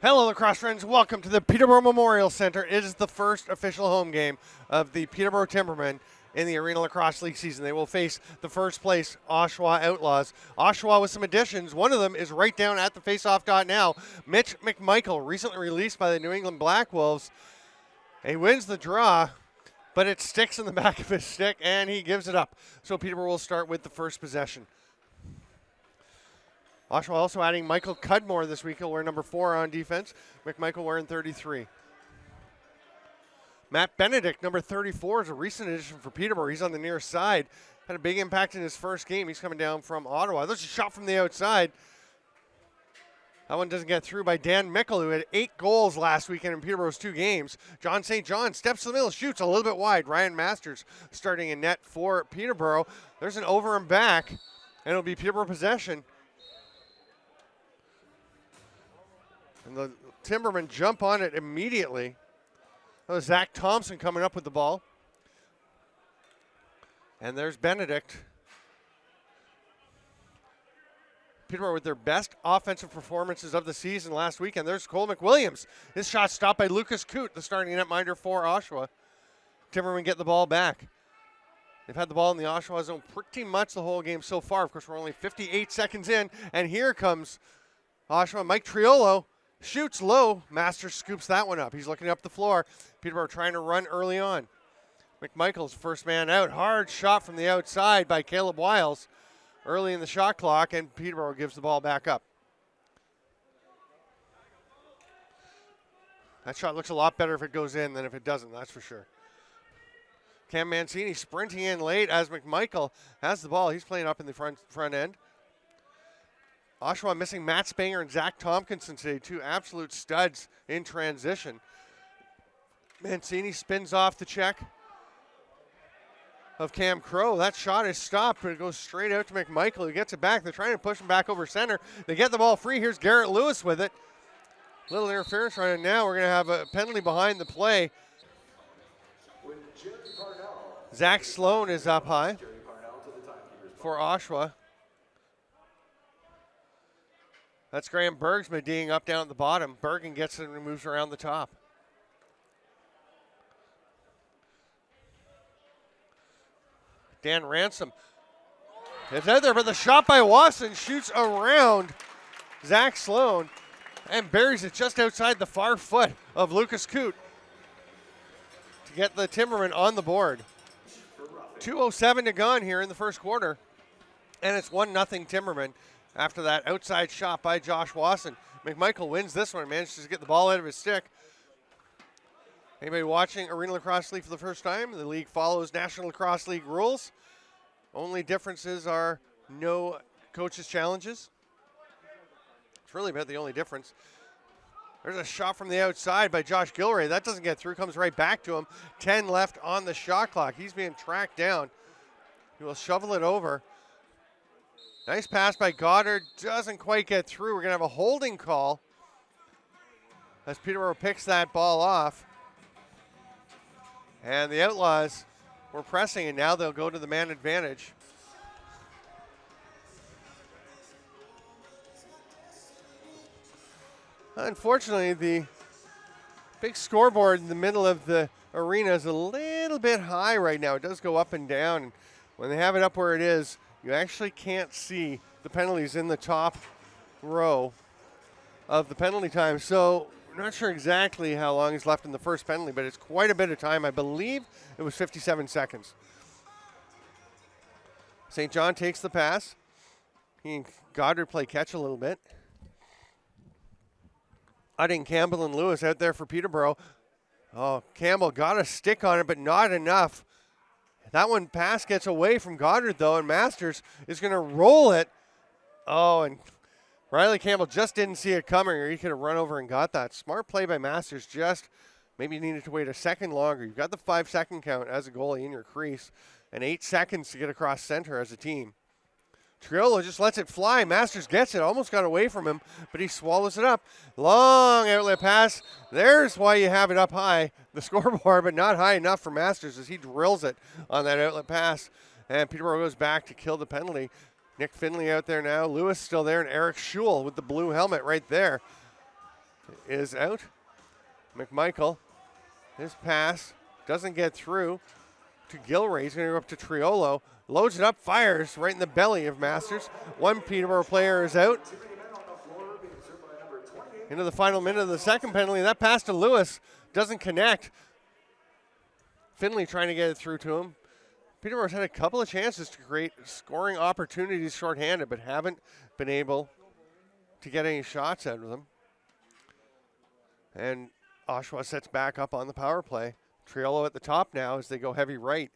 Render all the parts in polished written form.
Hello, lacrosse friends. Welcome to the Peterborough Memorial Center. It is the first official home game of the Peterborough Timbermen in the Arenalacrosseleague season. They will face the first place Oshawa Outlaws. Oshawa with some additions. One of them is right down at the faceoff dot now. Mitch McMichael, recently released by the New England Black Wolves. He wins the draw, but it sticks in the back of his stick, and he gives it up. So Peterborough will start with the first possession. Oshawa also adding Michael Cudmore this week. He'll wear number 4 on defense. McMichael wearing 33. Matt Benedict, number 34, is a recent addition for Peterborough. He's on the near side. Had a big impact in his first game. He's coming down from Ottawa. There's a shot from the outside. That one doesn't get through by Dan Mickle, who had 8 goals last weekend in Peterborough's 2 games. John St. John steps to the middle, shoots a little bit wide. Ryan Masters starting in net for Peterborough. There's an over and back, and it'll be Peterborough possession. And the Timbermen jump on it immediately. That was Zach Thompson coming up with the ball. And there's Benedict. Peterborough with their best offensive performances of the season last weekend. There's Cole McWilliams. His shot stopped by Lucas Coote, the starting netminder for Oshawa. Timbermen get the ball back. They've had the ball in the Oshawa zone pretty much the whole game so far. Of course, we're only 58 seconds in. And here comes Oshawa. Mike Triolo shoots low. Masters scoops that one up. He's looking up the floor. Peterborough trying to run early on. McMichael's first man out. Hard shot from the outside by Caleb Wiles early in the shot clock, and Peterborough gives the ball back up. That shot looks a lot better if it goes in than if it doesn't, that's for sure. Cam Mancini sprinting in late as McMichael has the ball. He's playing up in the front end. Oshawa missing Matt Spanger and Zach Tompkinson today, 2 absolute studs in transition. Mancini spins off the check of Cam Crow. That shot is stopped, but it goes straight out to McMichael, who gets it back. They're trying to push him back over center. They get the ball free. Here's Garrett Lewis with it. Little interference right now. We're going to have a penalty behind the play. Zach Sloan is up high for Oshawa. That's Graham Bergsma D'ing up down at the bottom. Bergen gets it and moves around the top. Dan Ransom is out there, but the shot by Wasson shoots around Zach Sloan and buries it just outside the far foot of Lucas Coote to get the Timbermen on the board. 2:07 to gone here in the first quarter, and it's 1-0 Timbermen. After that outside shot by Josh Wasson. McMichael wins this one, manages to get the ball out of his stick. Anybody watching Arena Lacrosse League for the first time? The league follows National Lacrosse League rules. Only differences are no coaches' challenges. It's really about the only difference. There's a shot from the outside by Josh Gilray. That doesn't get through, comes right back to him. 10 left on the shot clock. He's being tracked down. He will shovel it over. Nice pass by Goddard, doesn't quite get through. We're going to have a holding call as Peterborough picks that ball off. And the Outlaws were pressing, and now they'll go to the man advantage. Unfortunately, the big scoreboard in the middle of the arena is a little bit high right now. It does go up and down. When they have it up where it is, you actually can't see the penalties in the top row of the penalty time. So I'm not sure exactly how long is left in the first penalty, but it's quite a bit of time. I believe it was 57 seconds. St. John takes the pass. He and Goddard play catch a little bit. Udding, Campbell, and Lewis out there for Peterborough. Oh, Campbell got a stick on it, but not enough. That one pass gets away from Goddard, though, and Masters is going to roll it. Oh, and Riley Campbell just didn't see it coming, or he could have run over and got that. Smart play by Masters, just maybe needed to wait a second longer. You've got the 5-second count as a goalie in your crease, and 8 seconds to get across center as a team. Triolo just lets it fly. Masters gets it, almost got away from him, but he swallows it up. Long outlet pass. There's why you have it up high, the scoreboard, but not high enough for Masters as he drills it on that outlet pass. And Peterborough goes back to kill the penalty. Nick Finley out there now. Lewis still there, and Eric Schul with the blue helmet right there. is out. McMichael, his pass doesn't get through to Gilray. He's going to go up to Triolo. Loads it up, fires right in the belly of Masters. One Peterborough player is out. Into the final minute of the second penalty. That pass to Lewis doesn't connect. Finley trying to get it through to him. Peterborough's had a couple of chances to create scoring opportunities shorthanded, but haven't been able to get any shots out of them. And Oshawa sets back up on the power play. Triolo at the top now as they go heavy right.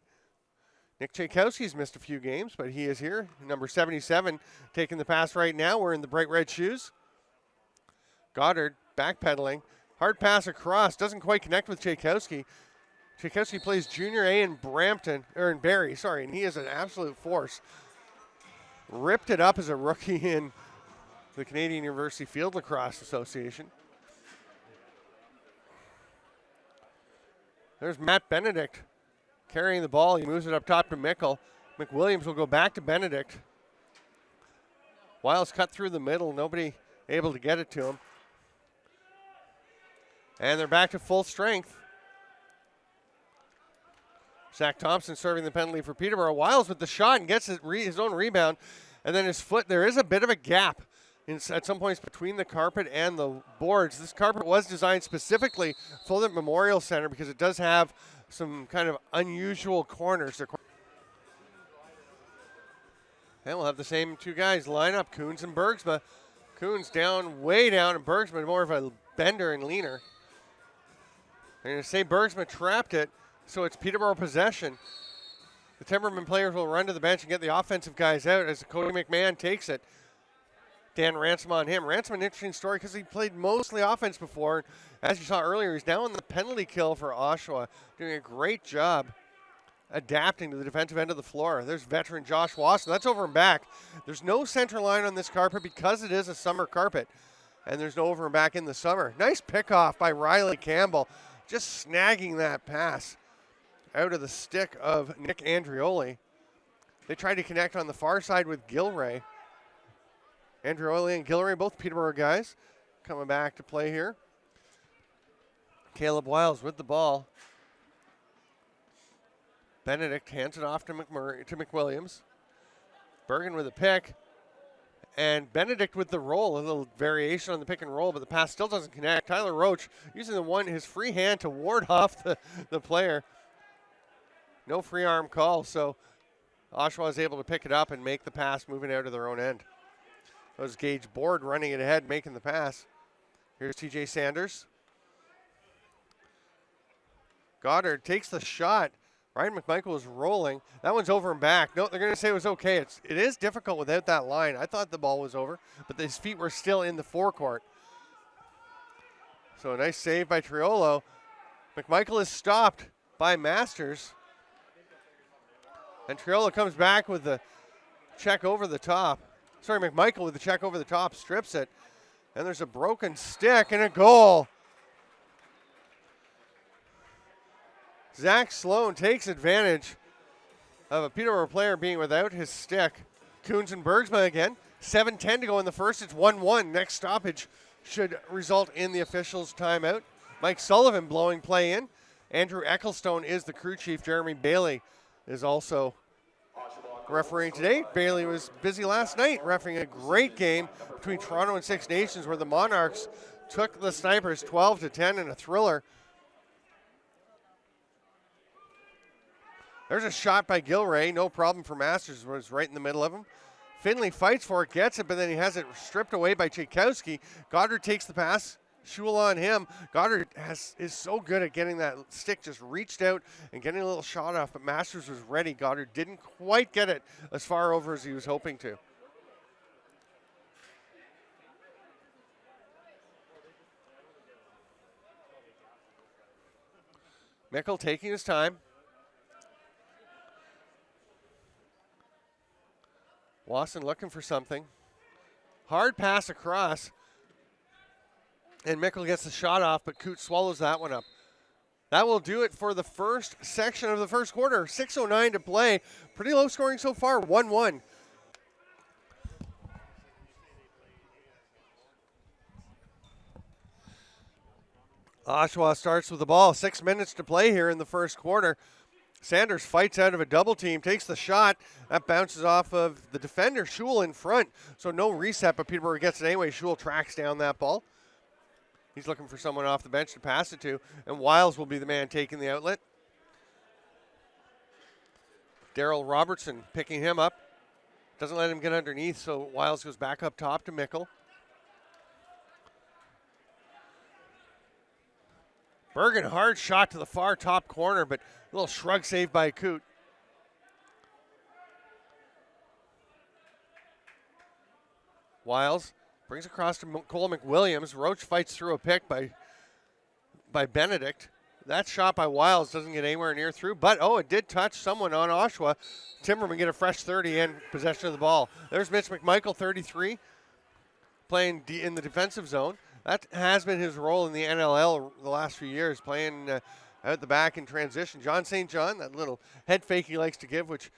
Nick Tchaikovsky's missed a few games, but he is here. Number 77 taking the pass right now. We're in the bright red shoes. Goddard backpedaling. Hard pass across. Doesn't quite connect with Tchaikovsky. Tchaikovsky plays junior A in Barrie, and he is an absolute force. Ripped it up as a rookie in the Canadian University Field Lacrosse Association. There's Matt Benedict carrying the ball. He moves it up top to Mickle. McWilliams will go back to Benedict. Wiles cut through the middle. Nobody able to get it to him. And they're back to full strength. Zach Thompson serving the penalty for Peterborough. Wiles with the shot and gets his own rebound. And then his foot, there is a bit of a gap at some points between the carpet and the boards. This carpet was designed specifically for the Memorial Center because it does have some kind of unusual corners. And we'll have the same two guys line up, Coons and Bergsma. Coons down, way down, and Bergsma more of a bender and leaner. I'm going to say Bergsma trapped it, so it's Peterborough possession. The Timbermen players will run to the bench and get the offensive guys out as Cody McMahon takes it. Dan Ransom on him. Ransom, an interesting story because he played mostly offense before. As you saw earlier, he's now on the penalty kill for Oshawa, doing a great job adapting to the defensive end of the floor. There's veteran Josh Wasson. That's over and back. There's no center line on this carpet because it is a summer carpet, and there's no over and back in the summer. Nice pickoff by Riley Campbell, just snagging that pass out of the stick of Nick Andrioli. They tried to connect on the far side with Gilray. Andrioli and Gilray, both Peterborough guys, coming back to play here. Caleb Wiles with the ball. Benedict hands it off to McWilliams. Bergen with a pick. And Benedict with the roll, a little variation on the pick and roll, but the pass still doesn't connect. Tyler Roach using his free hand to ward off the player. No free arm call, so Oshawa is able to pick it up and make the pass moving out of their own end. That was Gage Board running it ahead, making the pass. Here's TJ Sanders. Goddard takes the shot. Ryan McMichael is rolling. That one's over and back. No, they're going to say it was okay. It is difficult without that line. I thought the ball was over, but his feet were still in the forecourt. So a nice save by Triolo. McMichael is stopped by Masters. And Triolo comes back with the check over the top. McMichael with the check over the top, strips it. And there's a broken stick and a goal. Zach Sloan takes advantage of a Peterborough player being without his stick. Coons and Bergsma again. 7:10 to go in the first. It's 1-1. Next stoppage should result in the officials' timeout. Mike Sullivan blowing play in. Andrew Ecclestone is the crew chief. Jeremy Bailey is also refereeing today. Bailey was busy last night refereeing a great game between Toronto and Six Nations where the Monarchs took the Snipers 12-10 in a thriller. There's a shot by Gilray. No problem for Masters. Was right in the middle of him. Finley fights for it, gets it, but then he has it stripped away by Tchaikovsky. Goddard takes the pass. Shul on him. Goddard is so good at getting that stick just reached out and getting a little shot off, but Masters was ready. Goddard didn't quite get it as far over as he was hoping to. Mickle taking his time. Wasson looking for something. Hard pass across. And Mickle gets the shot off, but Coote swallows that one up. That will do it for the first section of the first quarter. 6:09 to play. Pretty low scoring so far, 1-1. Oshawa starts with the ball. 6 minutes to play here in the first quarter. Sanders fights out of a double team, takes the shot. That bounces off of the defender, Schul in front. So no reset, but Peterborough gets it anyway. Schul tracks down that ball. He's looking for someone off the bench to pass it to, and Wiles will be the man taking the outlet. Daryl Robertson picking him up. Doesn't let him get underneath, so Wiles goes back up top to Mickle. Bergen, hard shot to the far top corner, but a little shrug save by Coote. Wiles brings across to Cole McWilliams. Roach fights through a pick by Benedict. That shot by Wiles doesn't get anywhere near through, but it did touch someone on Oshawa. Timbermen get a fresh 30 and possession of the ball. There's Mitch McMichael, 33, playing in the defensive zone. That has been his role in the NLL the last few years, playing out the back in transition. John St. John, that little head fake he likes to give, which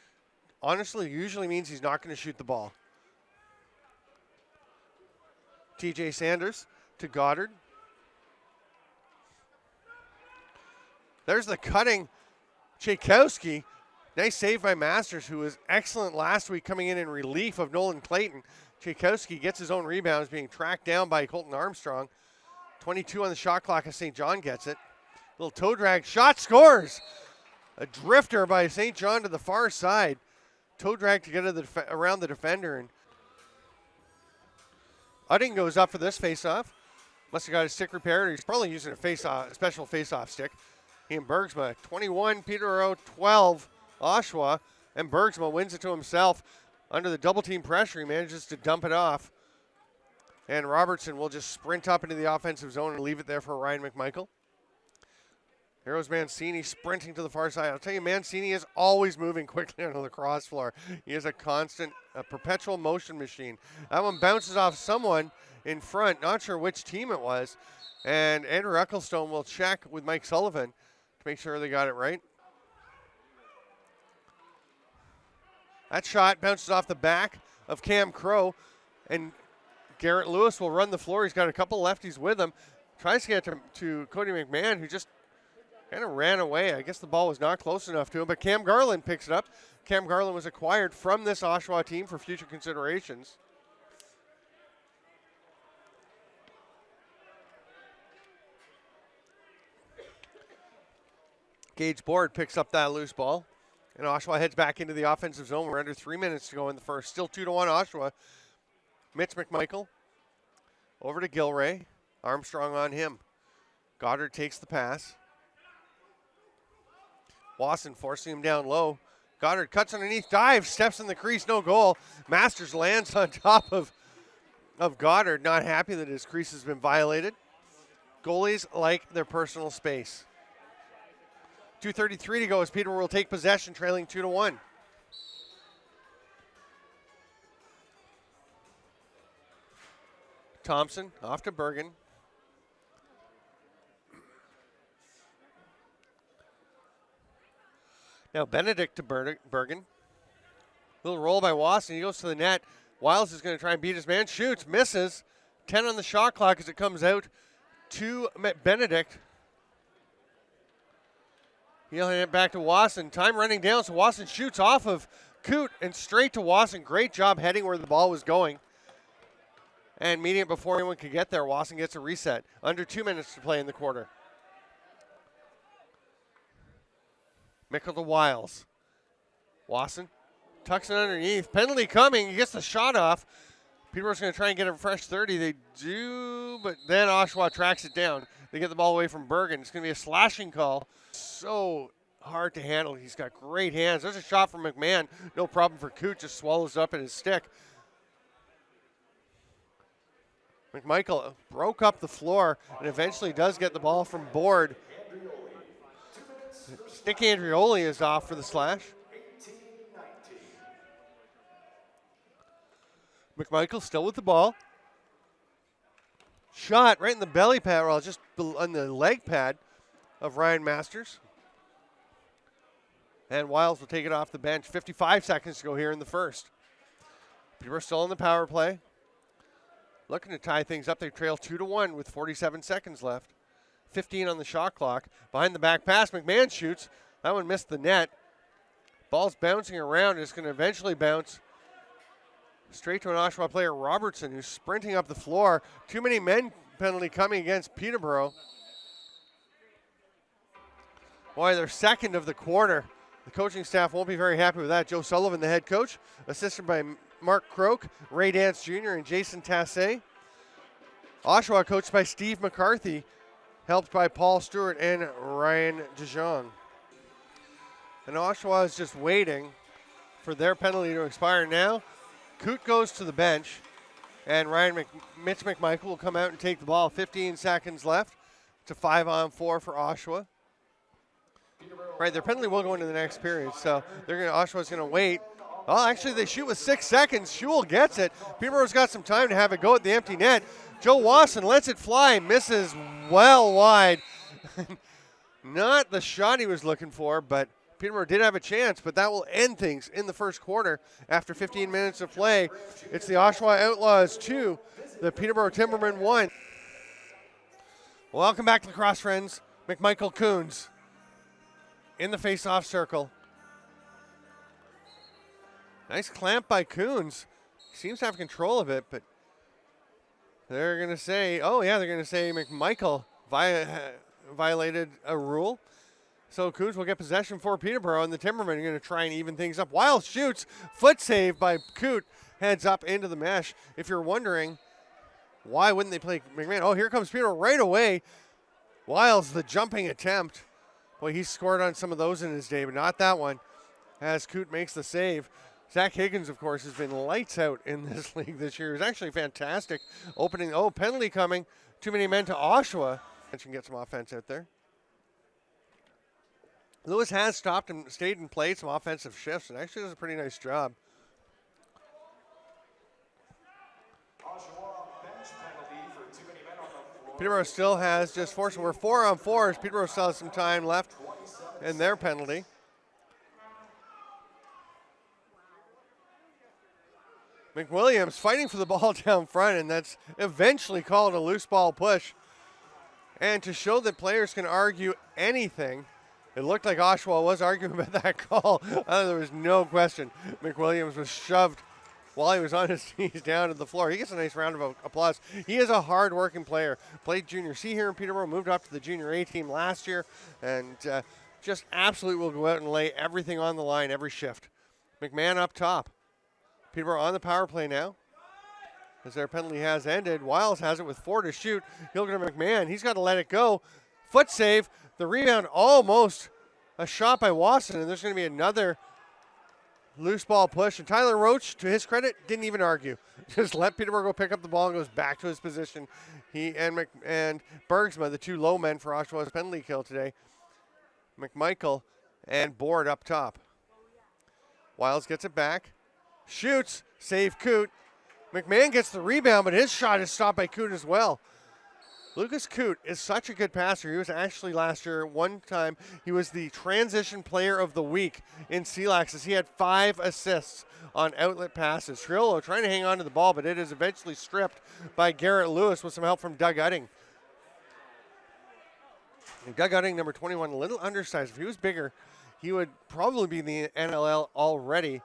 honestly usually means he's not going to shoot the ball. TJ Sanders to Goddard. There's the cutting Tchaikovsky. Nice save by Masters, who was excellent last week coming in relief of Nolan Clayton. Tchaikovsky gets his own rebounds, being tracked down by Colton Armstrong. 22 on the shot clock as St. John gets it. Little toe drag shot, scores! A drifter by St. John to the far side. Toe drag to get around the defender. And Udding goes up for this face-off. Must have got his stick repaired. He's probably using a special face-off stick. He and Bergsma, 21, Peterborough, 12, Oshawa. And Bergsma wins it to himself. Under the double team pressure, he manages to dump it off. And Robertson will just sprint up into the offensive zone and leave it there for Ryan McMichael. Here's Mancini sprinting to the far side. I'll tell you, Mancini is always moving quickly on the lacrosse floor. He is a perpetual motion machine. That one bounces off someone in front, not sure which team it was. And Andrew Ecclestone will check with Mike Sullivan to make sure they got it right. That shot bounces off the back of Cam Crow, and Garrett Lewis will run the floor. He's got a couple lefties with him. Tries to get to Cody McMahon, who just kind of ran away. I guess the ball was not close enough to him, but Cam Garland picks it up. Cam Garland was acquired from this Oshawa team for future considerations. Gage Board picks up that loose ball. And Oshawa heads back into the offensive zone. We're under 3 minutes to go in the first. Still 2-1 Oshawa. Mitch McMichael over to Gilray. Armstrong on him. Goddard takes the pass. Wasson forcing him down low. Goddard cuts underneath, dives, steps in the crease, no goal. Masters lands on top of Goddard, not happy that his crease has been violated. Goalies like their personal space. 2:33 to go as Peterborough will take possession, trailing 2-1. Thompson off to Bergen. Now Benedict to Bergen. Little roll by Wasson. He goes to the net. Wiles is going to try and beat his man. Shoots, misses. 10 on the shot clock as it comes out to Benedict. He'll hand it back to Wasson. Time running down, so Wasson shoots off of Coote and straight to Wasson. Great job heading where the ball was going and meeting it before anyone could get there. Wasson gets a reset. Under 2 minutes to play in the quarter. Mickle to Wiles. Wasson tucks it underneath. Penalty coming. He gets the shot off. Peterborough's going to try and get a fresh 30. They do, but then Oshawa tracks it down. They get the ball away from Bergen. It's going to be a slashing call. So hard to handle. He's got great hands. There's a shot from McMahon. No problem for Coote. Just swallows up in his stick. McMichael broke up the floor and eventually does get the ball from Board. Nick Andrioli is off for the slash. McMichael still with the ball. Shot right in the belly pad, or just on the leg pad of Ryan Masters. And Wiles will take it off the bench. 55 seconds to go here in the first. Peterborough still on the power play. Looking to tie things up. They trail 2-1 with 47 seconds left. 15 on the shot clock. Behind the back pass, McMahon shoots. That one missed the net. Ball's bouncing around. It's going to eventually bounce straight to an Oshawa player, Robertson, who's sprinting up the floor. Too many men penalty coming against Peterborough. Boy, their second of the quarter. The coaching staff won't be very happy with that. Joe Sullivan, the head coach, assisted by Mark Croak, Ray Dance Jr., and Jason Tassé. Oshawa coached by Steve McCarthy, helped by Paul Stewart and Ryan Dijon. And Oshawa is just waiting for their penalty to expire now. Coote goes to the bench, and Mitch McMichael will come out and take the ball. 15 seconds left to 5-on-4 for Oshawa. Right, their penalty will go into the next period, so Oshawa's going to wait. Oh, actually, they shoot with 6 seconds. Schewel gets it. Peterborough's got some time to have it go at the empty net. Joe Wasson lets it fly, misses well wide. Not the shot he was looking for, but Peterborough did have a chance, but that will end things in the first quarter. After 15 minutes of play, it's the Oshawa Outlaws 2, the Peterborough Timbermen 1. Welcome back to Lacrosse, friends. McMichael Coons in the face-off circle. Nice clamp by Coons. Seems to have control of it, but they're going to say, McMichael violated a rule. So Coons will get possession for Peterborough, and the Timbermen are going to try and even things up. Wiles shoots, foot save by Coote, heads up into the mesh. If you're wondering, why wouldn't they play McMahon? Oh, here comes Peterborough right away. Wiles, the jumping attempt. Boy, he's scored on some of those in his day, but not that one, as Coote makes the save. Zach Higgins, of course, has been lights out in this league this year. It was actually fantastic. Opening, penalty coming. Too many men to Oshawa. And can get some offense out there. Lewis has stopped and stayed and played some offensive shifts and actually does a pretty nice job. Peterborough still has just 4, so we're 4-on-4. Peterborough still has some time left in their penalty. McWilliams fighting for the ball down front, and that's eventually called a loose ball push. And to show that players can argue anything, it looked like Oshawa was arguing about that call. There was no question. McWilliams was shoved while he was on his knees down to the floor. He gets a nice round of applause. He is a hard-working player. Played junior C here in Peterborough, moved up to the junior A team last year, and just absolutely will go out and lay everything on the line every shift. McMahon up top. Peterborough on the power play now, as their penalty has ended. Wiles has it with 4 to shoot. He'll go to McMahon. He's got to let it go. Foot save. The rebound almost a shot by Wasson, and there's going to be another loose ball push. And Tyler Roach, to his credit, didn't even argue. Just let Peterborough go pick up the ball and goes back to his position. He and Bergsma, the 2 low men for Oshawa's penalty kill today. McMichael and Board up top. Wiles gets it back. Shoots, save Coote. McMahon gets the rebound, but his shot is stopped by Coote as well. Lucas Coote is such a good passer. He was actually last year, one time, he was the transition player of the week in CLAX as he had 5 assists on outlet passes. Triolo trying to hang on to the ball, but it is eventually stripped by Garrett Lewis with some help from Doug Utting. And Doug Utting, number 21, a little undersized. If he was bigger, he would probably be in the NLL already.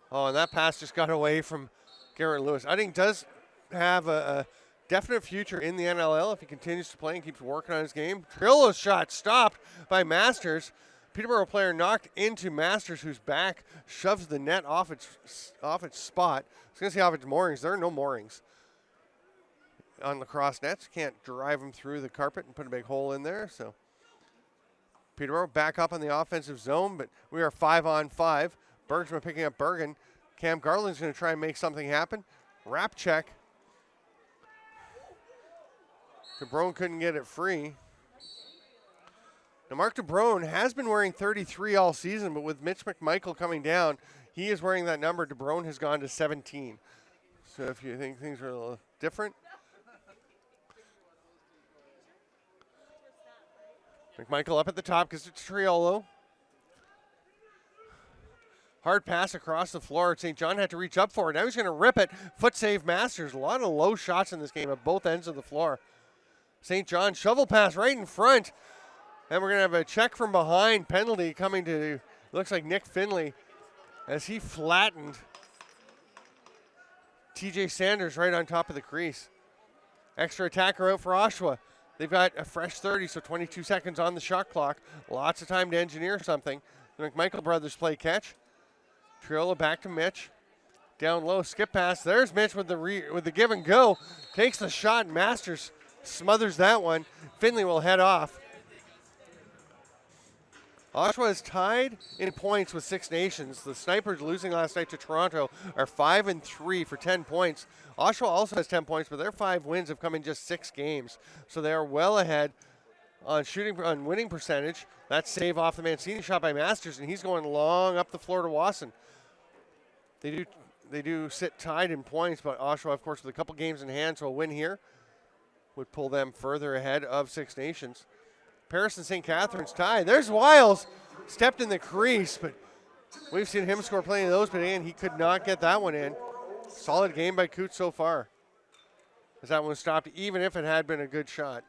Oh, and that pass just got away from Garrett Lewis. Utting does have a definite future in the NLL if he continues to play and keeps working on his game. Triolo's shot stopped by Masters. Peterborough player knocked into Masters, whose back shoves the net off its spot. I was going to say off its moorings. There are no moorings on lacrosse nets. Can't drive them through the carpet and put a big hole in there. So Peterborough back up on the offensive zone, but we are 5-on-5. Bergsma picking up Bergen. Cam Garland's going to try and make something happen. Wrap check. DeBrone couldn't get it free. Now, Mark DeBrone has been wearing 33 all season, but with Mitch McMichael coming down, he is wearing that number. DeBrone has gone to 17. So if you think things are a little different. McMichael up at the top because it's Triolo. Hard pass across the floor. St. John had to reach up for it. Now he's going to rip it. Foot save Masters. A lot of low shots in this game at both ends of the floor. St. John shovel pass right in front. And we're going to have a check from behind penalty coming to, looks like Nick Finley, as he flattened TJ Sanders right on top of the crease. Extra attacker out for Oshawa. They've got a fresh 30, so 22 seconds on the shot clock. Lots of time to engineer something. The McMichael brothers play catch. Triolo back to Mitch. Down low, skip pass. There's Mitch with the give and go. Takes the shot. Masters smothers that one. Finley will head off. Oshawa is tied in points with Six Nations. The Snipers, losing last night to Toronto, are 5-3 for 10 points. Oshawa also has 10 points, but their 5 wins have come in just 6 games. So they are well ahead on winning percentage. That save off the Mancini shot by Masters, and he's going long up the floor to Wasson. They do sit tied in points, but Oshawa, of course, with a couple games in hand, so a win here would pull them further ahead of Six Nations. Paris and St. Catharines tied. There's Wiles, stepped in the crease, but we've seen him score plenty of those, but he could not get that one in. Solid game by Coots so far, as that one was stopped, even if it had been a good shot.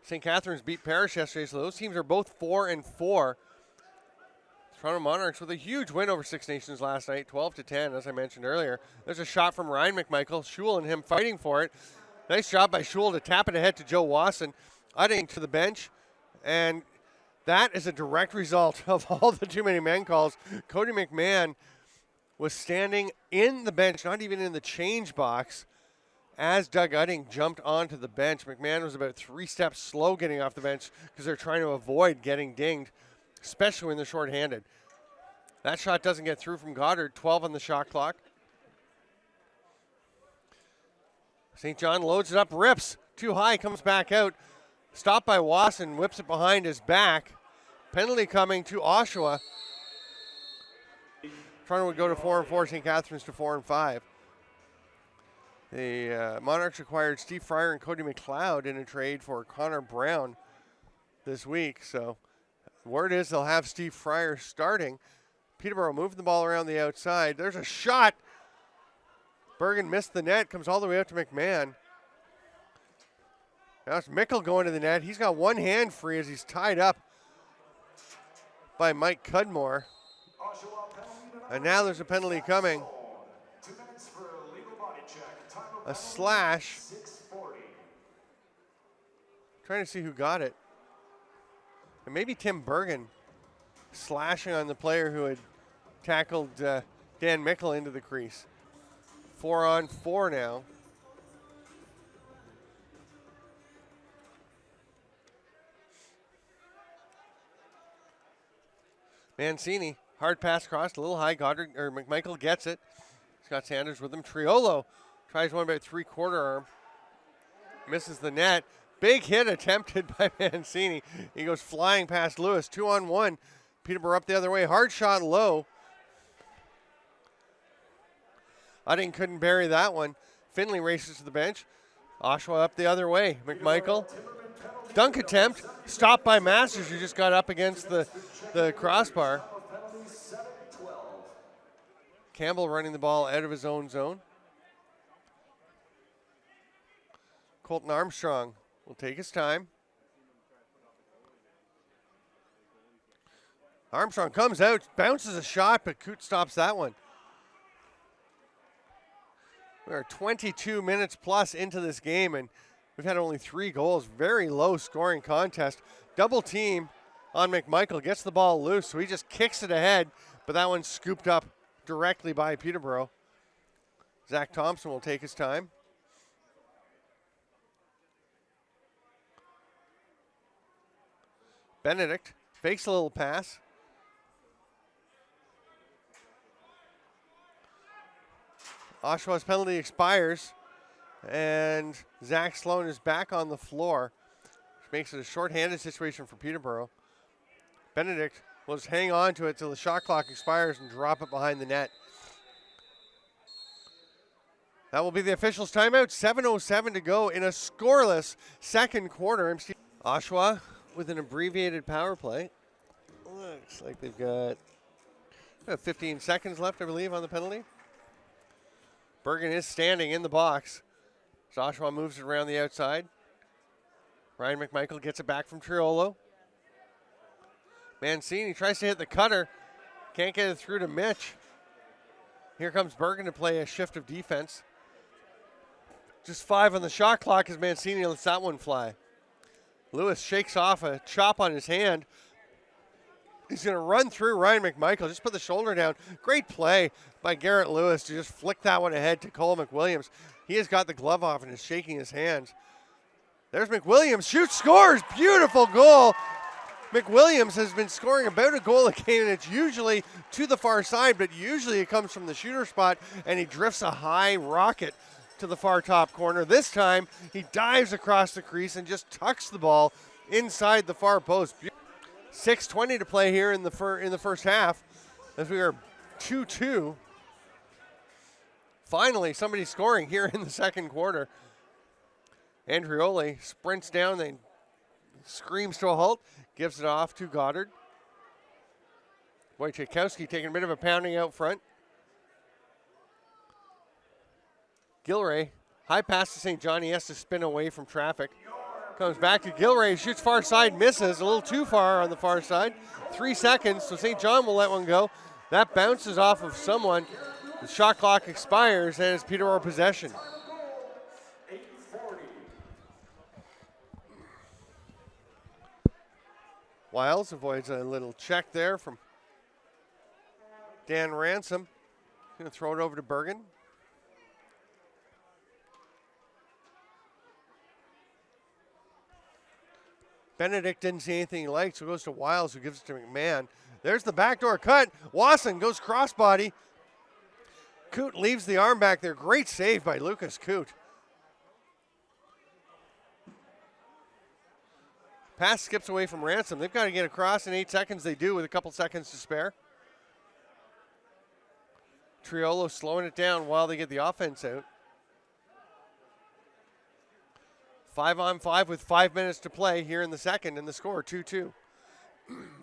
St. Catharines beat Paris yesterday, so those teams are both 4-4. Toronto Monarchs with a huge win over Six Nations last night, 12-10, as I mentioned earlier. There's a shot from Ryan McMichael. Schul and him fighting for it. Nice job by Schul to tap it ahead to Joe Wasson. Udding to the bench, and that is a direct result of all the too many men calls. Cody McMahon was standing in the bench, not even in the change box, as Doug Udding jumped onto the bench. McMahon was about 3 steps slow getting off the bench because they're trying to avoid getting dinged, especially when they're shorthanded. That shot doesn't get through from Goddard, 12 on the shot clock. St. John loads it up, rips, too high, comes back out. Stopped by Wasson, whips it behind his back. Penalty coming to Oshawa. Toronto would go to 4-4, St. Catharines to 4-5. The Monarchs acquired Steve Fryer and Cody McLeod in a trade for Connor Brown this week. So word is they'll have Steve Fryer starting. Peterborough moving the ball around the outside. There's a shot. Bergen missed the net, comes all the way out to McMahon. Now it's Mickle going to the net. He's got one hand free as he's tied up by Mike Cudmore. And now there's a penalty coming. A slash. Trying to see who got it. And maybe Tim Bergen slashing on the player who had tackled Dan Mickle into the crease. 4-on-4 now. Mancini, hard pass across, a little high. Goddard or McMichael gets it. He's got Sanders with him. Triolo tries one about 3/4 arm. Misses the net. Big hit attempted by Mancini. He goes flying past Lewis. 2-on-1. Peterborough up the other way. Hard shot low. Udding couldn't bury that one. Finley races to the bench. Oshawa up the other way. McMichael. Dunk attempt. Stopped by Masters, who just got up against the crossbar. Campbell running the ball out of his own zone. Colton Armstrong will take his time. Armstrong comes out, bounces a shot, but Coote stops that one. We are 22 minutes plus into this game, and we've had only 3 goals. Very low scoring contest. Double team on McMichael, gets the ball loose, so he just kicks it ahead, but that one's scooped up directly by Peterborough. Zach Thompson will take his time. Benedict fakes a little pass. Oshawa's penalty expires, and Zach Sloan is back on the floor, which makes it a shorthanded situation for Peterborough. Benedict will just hang on to it till the shot clock expires and drop it behind the net. That will be the officials' timeout. 7:07 to go in a scoreless second quarter. Oshawa with an abbreviated power play. Looks like they've got 15 seconds left, I believe, on the penalty. Bergen is standing in the box. So Oshawa moves it around the outside. Ryan McMichael gets it back from Triolo. Mancini tries to hit the cutter. Can't get it through to Mitch. Here comes Bergen to play a shift of defense. Just 5 on the shot clock as Mancini lets that one fly. Lewis shakes off a chop on his hand. He's going to run through Ryan McMichael. Just put the shoulder down. Great play by Garrett Lewis to just flick that one ahead to Cole McWilliams. He has got the glove off and is shaking his hands. There's McWilliams. Shoots, scores. Beautiful goal. McWilliams has been scoring about a goal a game, and it's usually to the far side, but usually it comes from the shooter spot, and he drifts a high rocket to the far top corner. This time, he dives across the crease and just tucks the ball inside the far post. 6:20 to play here in the first half as we are 2-2. Finally, somebody scoring here in the second quarter. Andrioli sprints down, then screams to a halt, gives it off to Goddard. Wojciechowski taking a bit of a pounding out front. Gilray, high pass to St. John. He has to spin away from traffic. Comes back to Gilray, shoots far side, misses. A little too far on the far side. 3 seconds, so St. John will let one go. That bounces off of someone. The shot clock expires, and it's Peterborough possession. Wiles avoids a little check there from Dan Ransom. Going to throw it over to Bergen. Benedict didn't see anything he liked, so goes to Wiles, who gives it to McMahon. There's the backdoor cut. Wasson goes crossbody. Coote leaves the arm back there. Great save by Lucas Coote. Pass skips away from Ransom. They've got to get across in 8 seconds. They do with a couple seconds to spare. Triolo slowing it down while they get the offense out. 5-on-5 with 5 minutes to play here in the second, and the score 2-2.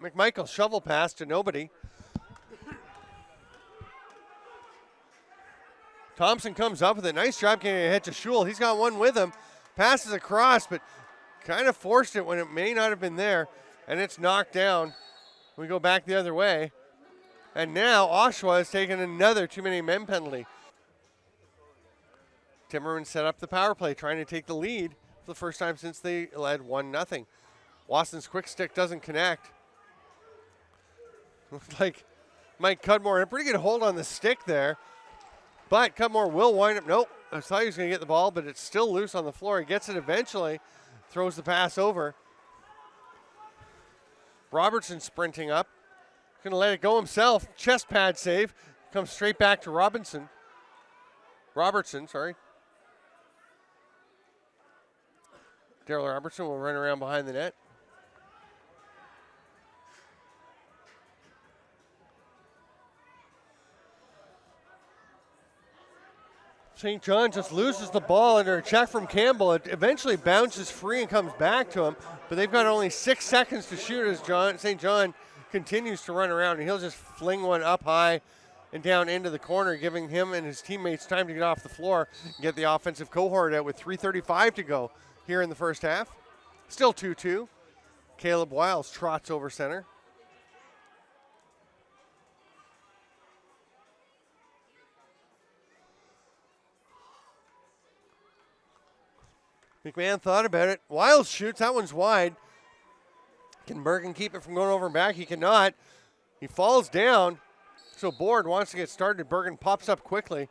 McMichael shovel pass to nobody. Thompson comes up with a nice job getting ahead to Schul. He's got one with him. Passes across, but kind of forced it when it may not have been there, and it's knocked down. We go back the other way. And now Oshawa has taken another too-many-men penalty. Timbermen set up the power play, trying to take the lead for the first time since they led 1-0. Watson's quick stick doesn't connect. Looks like Mike Cudmore had a pretty good hold on the stick there. But Cudmore will wind up. Nope. I thought he was going to get the ball, but it's still loose on the floor. He gets it eventually. Throws the pass over. Robertson sprinting up. Going to let it go himself. Chest pad save. Comes straight back to Robertson, sorry. Daryl Robertson will run around behind the net. St. John just loses the ball under a check from Campbell. It eventually bounces free and comes back to him, but they've got only 6 seconds to shoot as St. John continues to run around, and he'll just fling one up high and down into the corner, giving him and his teammates time to get off the floor and get the offensive cohort out with 3:35 to go here in the first half. Still 2-2. Caleb Wiles trots over center. McMahon thought about it. Wiles shoots. That one's wide. Can Bergen keep it from going over and back? He cannot. He falls down. So Board wants to get started. Bergen pops up quickly.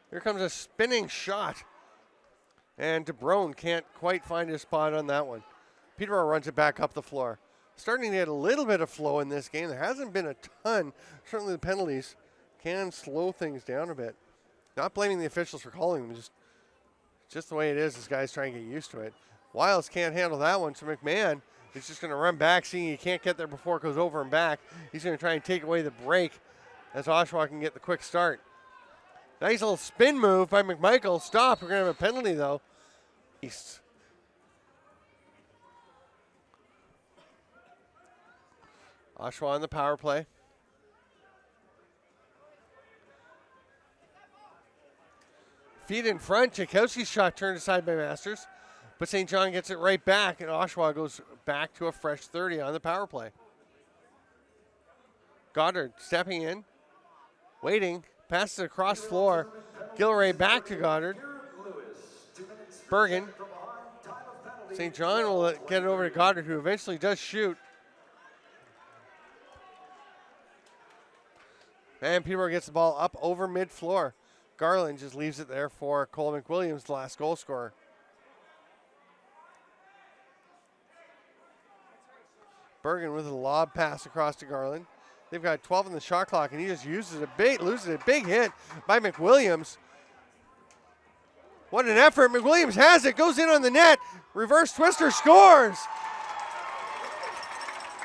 Here comes a spinning shot. And DeBrone can't quite find his spot on that one. Peterborough runs it back up the floor. Starting to get a little bit of flow in this game. There hasn't been a ton. Certainly the penalties can slow things down a bit. Not blaming the officials for calling them. Just the way it is. This guy's trying to get used to it. Wiles can't handle that one. So McMahon is just going to run back, seeing he can't get there before it goes over and back. He's going to try and take away the break as Oshawa can get the quick start. Nice little spin move by McMichael. Stop. We're going to have a penalty, though. East. Oshawa on the power play. Feet in front. Tchaikovsky's shot turned aside by Masters. But St. John gets it right back, and Oshawa goes back to a fresh 30 on the power play. Goddard stepping in, waiting, passes it across floor. Gilray back to Goddard. Bergen. St. John will get it over to Goddard, who eventually does shoot. And Peterborough gets the ball up over mid-floor. Garland just leaves it there for Cole McWilliams, the last goal scorer. Bergen with a lob pass across to Garland. They've got 12 on the shot clock, and he just uses a loses a big hit by McWilliams. What an effort. McWilliams has it, goes in on the net. Reverse twister, scores.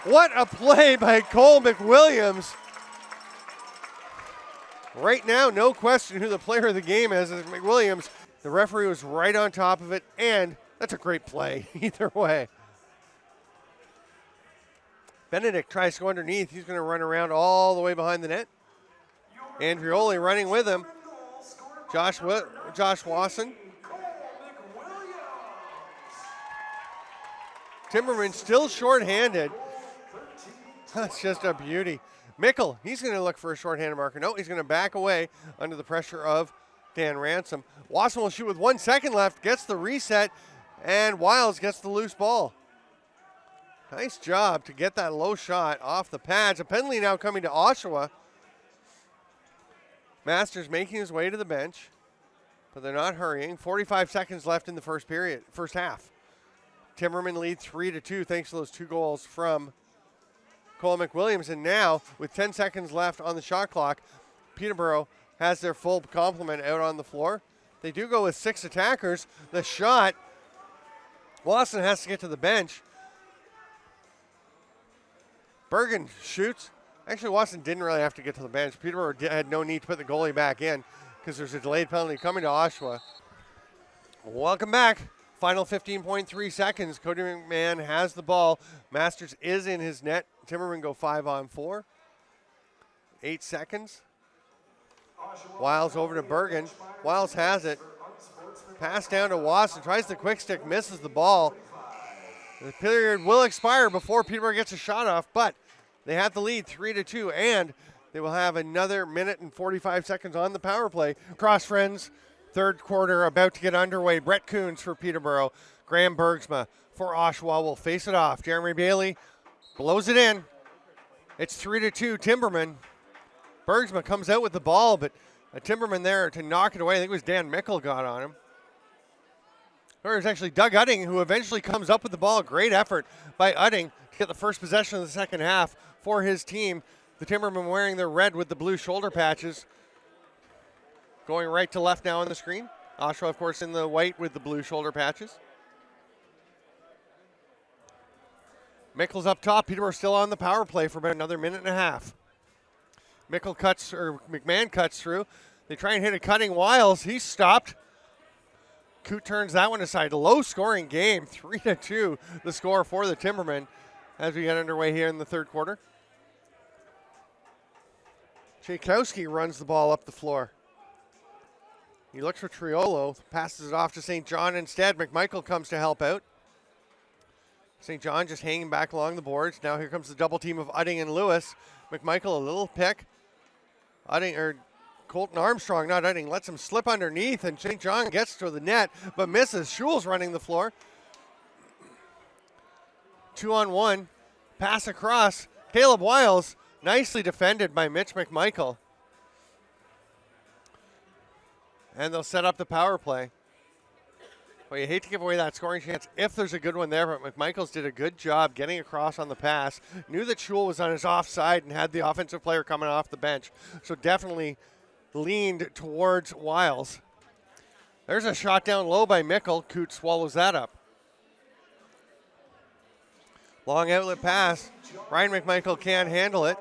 What a play by Cole McWilliams. Right now, no question who the player of the game is McWilliams. The referee was right on top of it, and that's a great play either way. Benedict tries to go underneath. He's going to run around all the way behind the net. Andrioli running with him. Josh Wasson. Timbermen still shorthanded. That's just a beauty. Mickle, he's going to look for a shorthanded marker. No, he's going to back away under the pressure of Dan Ransom. Wasson will shoot with 1 second left, gets the reset, and Wiles gets the loose ball. Nice job to get that low shot off the pads. A penalty now coming to Oshawa. Masters making his way to the bench, but they're not hurrying. 45 seconds left in the first half. Timbermen lead 3-2 thanks to those 2 goals from Cole McWilliams. And now, with 10 seconds left on the shot clock, Peterborough has their full complement out on the floor. They do go with 6 attackers. The shot, Wasson has to get to the bench. Bergen shoots. Actually, Wasson didn't really have to get to the bench. Peterborough had no need to put the goalie back in because there's a delayed penalty coming to Oshawa. Welcome back. Final 15.3 seconds. Cody McMahon has the ball. Masters is in his net. Timbermen go 5-on-4. 8 seconds. Wiles over to Bergen. Wiles has it. Pass down to Wasson. Tries the quick stick. Misses the ball. The period will expire before Peterborough gets a shot off, but they have the lead 3-2, and they will have another minute and 45 seconds on the power play. Cross friends, third quarter about to get underway. Brett Coons for Peterborough. Graham Bergsma for Oshawa will face it off. Jeremy Bailey blows it in. It's 3-2 Timbermen. Bergsma comes out with the ball, but a Timberman there to knock it away. I think it was Dan Mickle got on him. Or it's actually Doug Udding who eventually comes up with the ball. Great effort by Udding to get the first possession of the second half for his team. The Timbermen wearing their red with the blue shoulder patches. Going right to left now on the screen. Oshawa, of course, in the white with the blue shoulder patches. Mickle's up top. Peterborough still on the power play for about another minute and a half. McMahon cuts through. They try and hit a cutting Wiles. He's stopped. Coote turns that one aside. A low-scoring game, 3-2, the score for the Timbermen as we get underway here in the third quarter. Tchaikovsky runs the ball up the floor. He looks for Triolo, passes it off to St. John instead. McMichael comes to help out. St. John just hanging back along the boards. Now here comes the double team of Udding and Lewis. McMichael, a little pick. Colton Armstrong, not Udding, lets him slip underneath, and St. John gets to the net, but misses. Schul's running the floor. 2-on-1. Pass across. Caleb Wiles, nicely defended by Mitch McMichael. And they'll set up the power play. Well, you hate to give away that scoring chance if there's a good one there, but McMichaels did a good job getting across on the pass. Knew that Schul was on his offside and had the offensive player coming off the bench. So definitely leaned towards Wiles. There's a shot down low by Mickle. Coote swallows that up. Long outlet pass. Ryan McMichael can't handle it.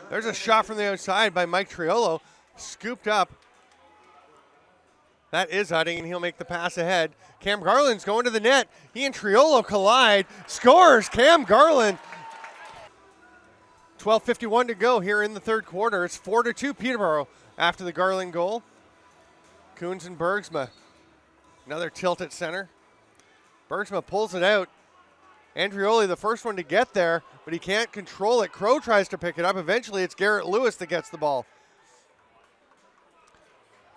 There's a shot from the outside by Mike Triolo. Scooped up. That is Hutting, and he'll make the pass ahead. Cam Garland's going to the net. He and Triolo collide. Scores Cam Garland. 12:51 to go here in the third quarter. It's 4-2 Peterborough after the Garland goal. Coons and Bergsma. Another tilt at center. Bergsma pulls it out. Andrioli, the first one to get there, but he can't control it. Crow tries to pick it up. Eventually, it's Garrett Lewis that gets the ball.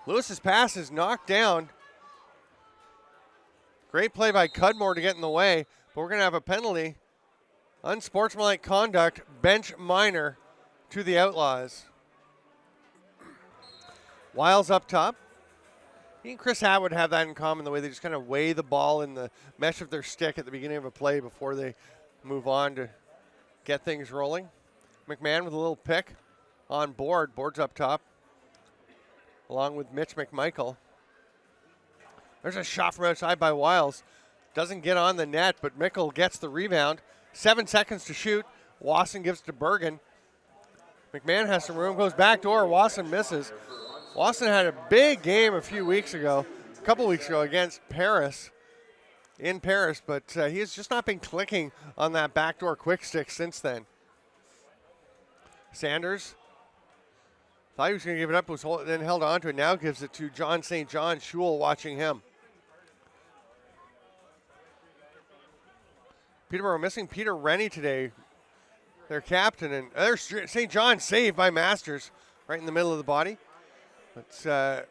Lewis's pass is knocked down. Great play by Cudmore to get in the way, but we're going to have a penalty. Unsportsmanlike conduct, bench minor to the Outlaws. Wiles up top. He and Chris Atwood have that in common, the way they just kind of weigh the ball in the mesh of their stick at the beginning of a play before they move on to get things rolling. McMahon with a little pick on board. Board's up top, along with Mitch McMichael. There's a shot from outside by Wiles. Doesn't get on the net, but Mickle gets the rebound. 7 seconds to shoot. Wasson gives to Bergen. McMahon has some room, goes back door. Wasson misses. Wasson had a big game a couple weeks ago against Paris, in Paris, but he has just not been clicking on that backdoor quick stick since then. Sanders thought he was going to give it up, then held on to it. Now gives it to John St. John. Schul watching him. Peterborough missing Peter Rennie today, their captain, and there's St. John saved by Masters right in the middle of the body. But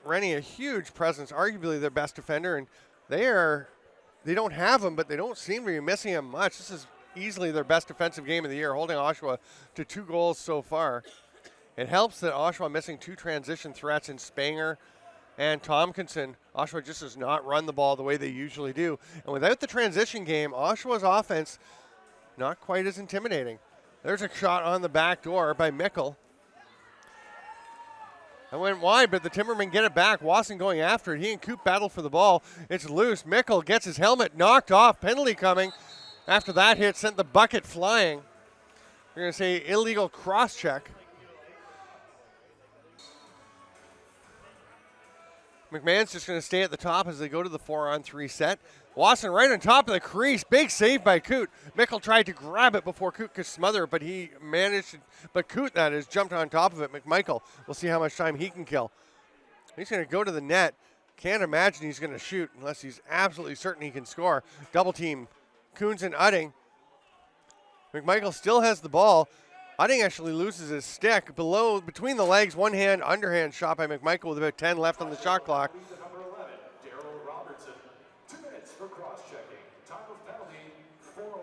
Rennie, a huge presence, arguably their best defender, and they don't have him, but they don't seem to be missing him much. This is easily their best defensive game of the year, holding Oshawa to 2 goals so far. It helps that Oshawa missing 2 transition threats in Spanger and Tompkinson. Oshawa just does not run the ball the way they usually do. And without the transition game, Oshawa's offense not quite as intimidating. There's a shot on the back door by Mickle. That went wide, but the Timbermen get it back. Wasson going after it. He and Coop battle for the ball. It's loose. Mickle gets his helmet knocked off. Penalty coming. After that hit, sent the bucket flying. We're going to say illegal cross-check. McMahon's just going to stay at the top as they go to the 4-on-3 set. Wasson right on top of the crease. Big save by Coot. Mickle tried to grab it before Coot could smother it, but he managed to, but Coot, that is, jumped on top of it. McMichael, we'll see how much time he can kill. He's going to go to the net. Can't imagine he's going to shoot unless he's absolutely certain he can score. Double team, Coons and Udding. McMichael still has the ball. Udding actually loses his stick. Between the legs, one hand, underhand shot by McMichael with about 10 left on the shot clock.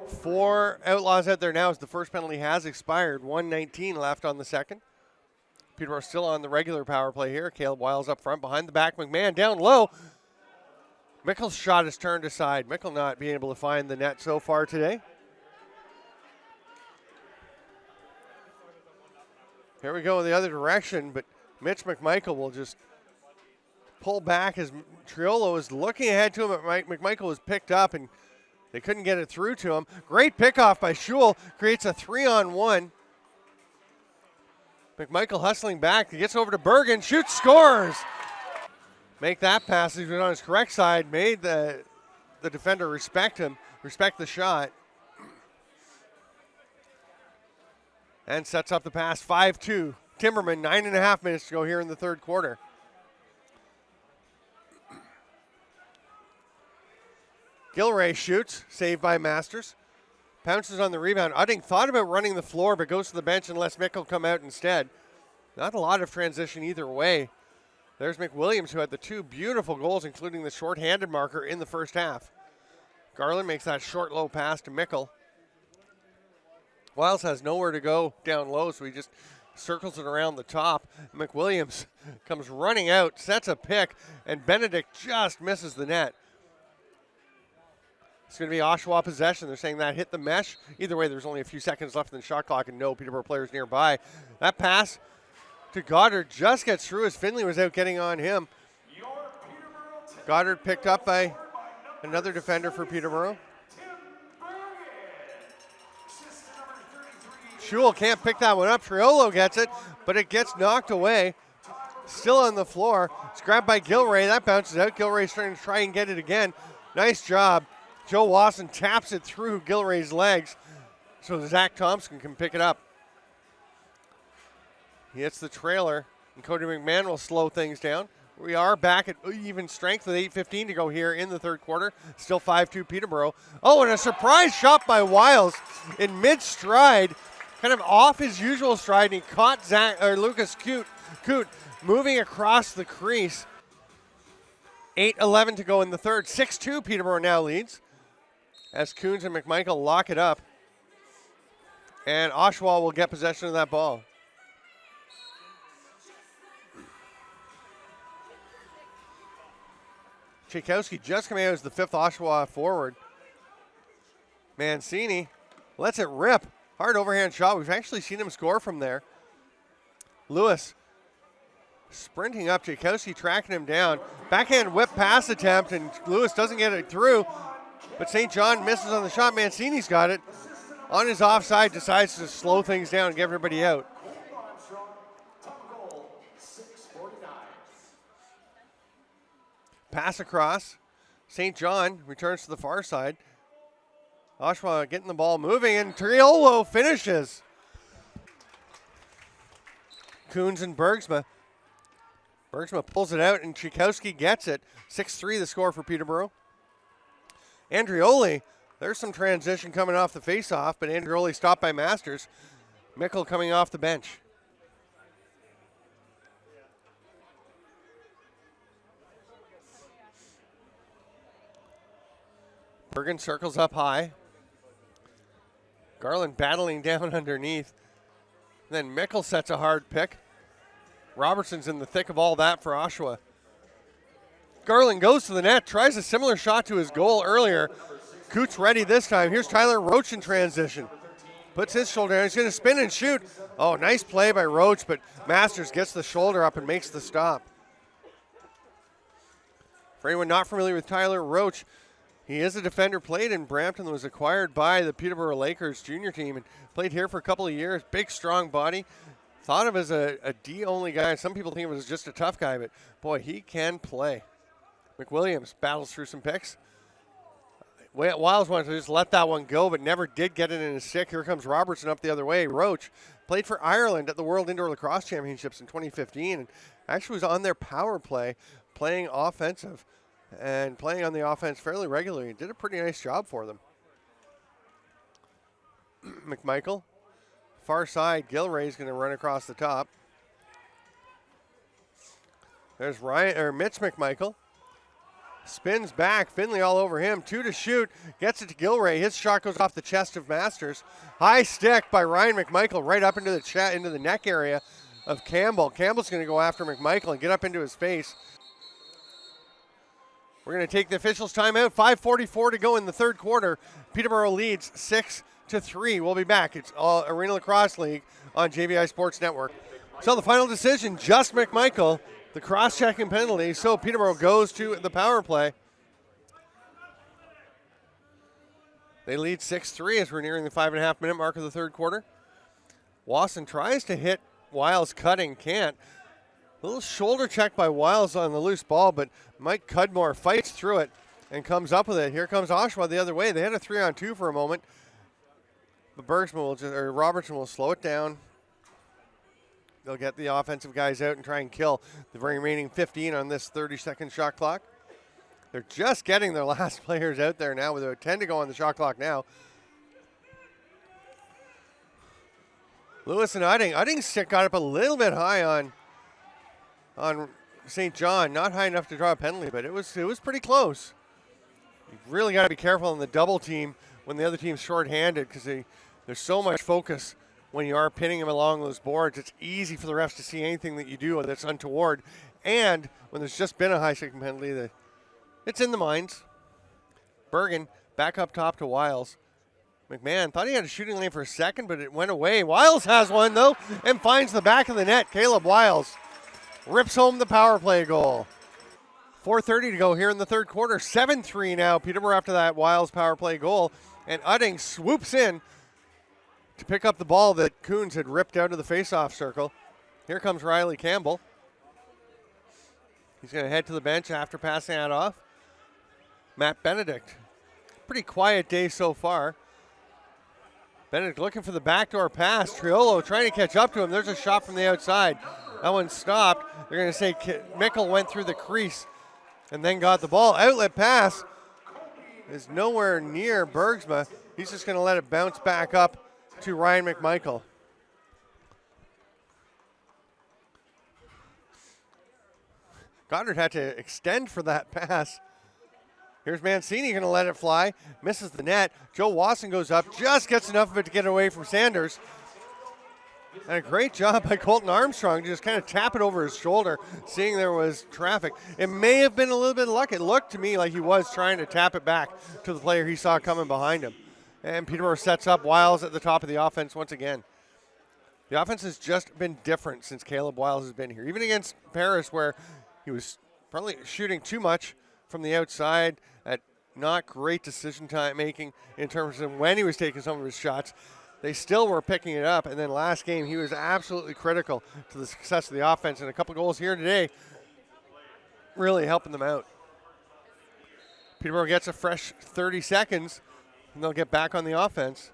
4 Outlaws out there now as the first penalty has expired. 1:19 left on the second. Peterborough still on the regular power play here. Caleb Wiles up front, behind the back. McMahon down low. Mickle's shot is turned aside. Mickle not being able to find the net so far today. Here we go in the other direction, but Mitch McMichael will just pull back as Triolo is looking ahead to him. McMichael was picked up, and they couldn't get it through to him. Great pickoff by Schul. Creates a 3-on-1. McMichael hustling back. He gets over to Bergen. Shoots, scores. Make that pass. He was on his correct side. Made the defender respect him. Respect the shot. And sets up the pass. 5-2. Timbermen, 9.5 minutes to go here in the third quarter. Gilray shoots, saved by Masters. Pounces on the rebound. Udding thought about running the floor, but goes to the bench and lets Mickle come out instead. Not a lot of transition either way. There's McWilliams, who had the 2 beautiful goals, including the short-handed marker in the first half. Garland makes that short, low pass to Mickle. Wiles has nowhere to go down low, so he just circles it around the top. McWilliams comes running out, sets a pick, and Benedict just misses the net. It's going to be Oshawa possession. They're saying that hit the mesh. Either way, there's only a few seconds left in the shot clock and no Peterborough players nearby. That pass to Goddard just gets through as Finley was out getting on him. Goddard picked up by another defender for Peterborough. Schul can't pick that one up. Triolo gets it, but it gets knocked away. still on the floor. It's grabbed by Gilray. That bounces out. Gilray's trying to try and get it again. Nice job. Joe Wasson taps it through Gilray's legs so Zach Thompson can pick it up. He hits the trailer, and Cody McMahon will slow things down. We are back at even strength with 8:15 to go here in the third quarter. Still 5-2 Peterborough. Oh, and a surprise shot by Wiles in mid-stride, kind of off his usual stride, and he caught Lucas Coote moving across the crease. 8:11 to go in the third. 6-2 Peterborough now leads as Coons and McMichael lock it up. And Oshawa will get possession of that ball. Tchaikovsky just coming out as the fifth Oshawa forward. Mancini lets it rip. Hard overhand shot. We've actually seen him score from there. Lewis sprinting up. Tchaikovsky tracking him down. Backhand whip pass attempt, and Lewis doesn't get it through. But St. John misses on the shot. Mancini's got it. On his offside, decides to slow things down and get everybody out. Pass across. St. John returns to the far side. Oshawa getting the ball moving, and Triolo finishes. Coons and Bergsma. Bergsma pulls it out, and Tchaikovsky gets it. 6-3 the score for Peterborough. Andrioli, there's some transition coming off the face-off, but Andrioli stopped by Masters. Mickle coming off the bench. Bergen circles up high. Garland battling down underneath. Then Mickle sets a hard pick. Robertson's in the thick of all that for Oshawa. Garland goes to the net, tries a similar shot to his goal earlier. Coots ready this time. Here's Tyler Roach in transition. Puts his shoulder down. He's going to spin and shoot. Oh, nice play by Roach, but Masters gets the shoulder up and makes the stop. For anyone not familiar with Tyler Roach, he is a defender, played in Brampton, was acquired by the Peterborough Lakers junior team, and played here for a couple of years. Big, strong body. Thought of as a D-only guy. Some people think of him as just a tough guy, but boy, he can play. McWilliams battles through some picks. Wiles wanted to just let that one go, but never did get it in his stick. Here comes Robertson up the other way. Roach played for Ireland at the World Indoor Lacrosse Championships in 2015, and actually was on their power play, playing offensive. And playing on the offense fairly regularly. Did a pretty nice job for them. McMichael, far side. Gilray's going to run across the top. There's Mitch McMichael. Spins back. Finley all over him. 2 to shoot. Gets it to Gilray. His shot goes off the chest of Masters. High stick by Ryan McMichael right up into the neck area of Campbell. Campbell's going to go after McMichael and get up into his face. We're going to take the officials' timeout. 5:44 to go in the third quarter. Peterborough leads 6-3. We'll be back. It's Arenalacrosseleague on JVI Sports Network. So the final decision, just McMichael, the cross-checking penalty. So Peterborough goes to the power play. They lead 6-3 as we're nearing the 5.5-minute mark of the third quarter. Wasson tries to hit Wiles cutting, can't. A little shoulder check by Wiles on the loose ball, but Mike Cudmore fights through it and comes up with it. Here comes Oshawa the other way. They had a 3-on-2 for a moment, but Robertson will slow it down. They'll get the offensive guys out and try and kill the remaining 15 on this 30-second shot clock. They're just getting their last players out there now with about 10 to go on the shot clock now. Lewis and Udding. Udding's stick got up a little bit high on St. John, not high enough to draw a penalty, but it was pretty close. You've really got to be careful on the double team when the other team's short-handed because there's so much focus when you are pinning them along those boards. It's easy for the refs to see anything that you do that's untoward. And when there's just been a high-sticking penalty, it's in the minds. Bergen back up top to Wiles. McMahon thought he had a shooting lane for a second, but it went away. Wiles has one, though, and finds the back of the net. Caleb Wiles rips home the power play goal. 4:30 to go here in the third quarter. 7-3 now. Peterborough after that Wiles power play goal. And Udding swoops in to pick up the ball that Coons had ripped out of the faceoff circle. Here comes Riley Campbell. He's going to head to the bench after passing that off. Matt Benedict. Pretty quiet day so far. Benedict looking for the backdoor pass. Triolo trying to catch up to him. There's a shot from the outside. That one stopped. They're going to say Mickle went through the crease and then got the ball. Outlet pass is nowhere near Bergsma. He's just going to let it bounce back up to Ryan McMichael. Goddard had to extend for that pass. Here's Mancini going to let it fly. Misses the net. Joe Wasson goes up. Just gets enough of it to get away from Sanders. And a great job by Colton Armstrong to just kind of tap it over his shoulder, seeing there was traffic. It may have been a little bit of luck. It looked to me like he was trying to tap it back to the player he saw coming behind him. And Peterborough sets up. Wiles at the top of the offense once again. The offense has just been different since Caleb Wiles has been here. Even against Paris, where he was probably shooting too much from the outside at not great decision time making in terms of when he was taking some of his shots. They still were picking it up, and then last game he was absolutely critical to the success of the offense, and a couple goals here today really helping them out. Peterborough gets a fresh 30 seconds, and they'll get back on the offense.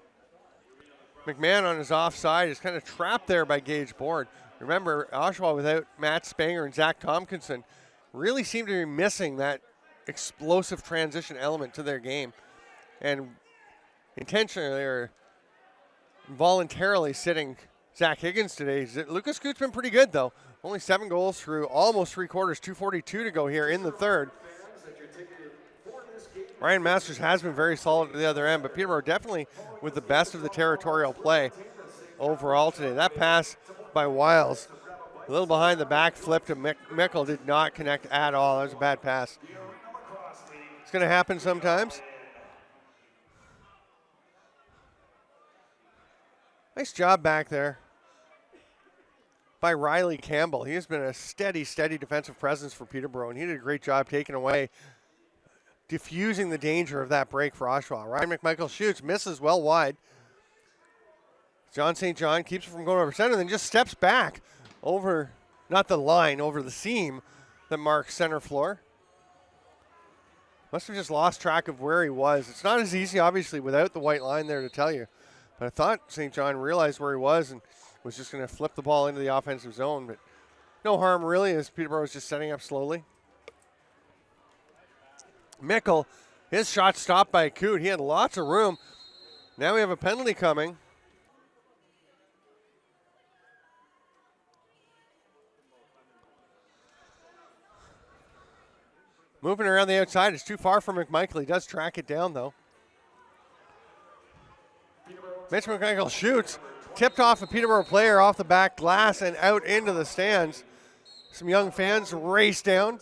McMahon on his offside is kind of trapped there by Gage Board. Remember, Oshawa without Matt Spanger and Zach Tompkinson really seemed to be missing that explosive transition element to their game. And intentionally or voluntarily sitting Zach Higgins today. Lucas Scoot's been pretty good, though. Only 7 goals through almost 3 quarters, 2:42 to go here in the third. Ryan Masters has been very solid at the other end, but Peterborough definitely with the best of the territorial play overall today. That pass by Wiles, a little behind the back, flip to Mickle, did not connect at all. That was a bad pass. It's going to happen sometimes. Nice job back there by Riley Campbell. He has been a steady defensive presence for Peterborough, and he did a great job taking away, diffusing the danger of that break for Oshawa. Ryan McMichael shoots, misses well wide. John St. John keeps it from going over center, then just steps back over, not the line, over the seam that marks center floor. Must have just lost track of where he was. It's not as easy, obviously, without the white line there to tell you. But I thought St. John realized where he was and was just going to flip the ball into the offensive zone. But no harm, really, as Peterborough was just setting up slowly. Mickle, his shot stopped by Coot. He had lots of room. Now we have a penalty coming. Moving around the outside is too far for McMichael. He does track it down, though. Mitch McMichael shoots, tipped off a Peterborough player off the back glass and out into the stands. Some young fans race down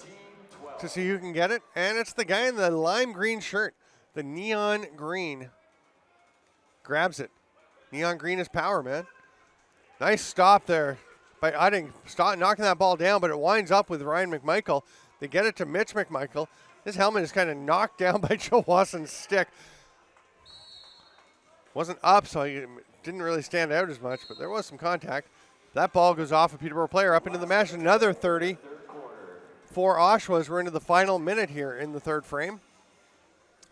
to see who can get it, and it's the guy in the lime green shirt, the neon green. Grabs it. Neon green is power, man. Nice stop there by Udding, knocking that ball down, but it winds up with Ryan McMichael. They get it to Mitch McMichael. His helmet is kind of knocked down by Joe Wasson's stick. Wasn't up, so he didn't really stand out as much, but there was some contact. That ball goes off a Peterborough player up into the mesh. Another 30 for Oshawa as we're into the final minute here in the third frame.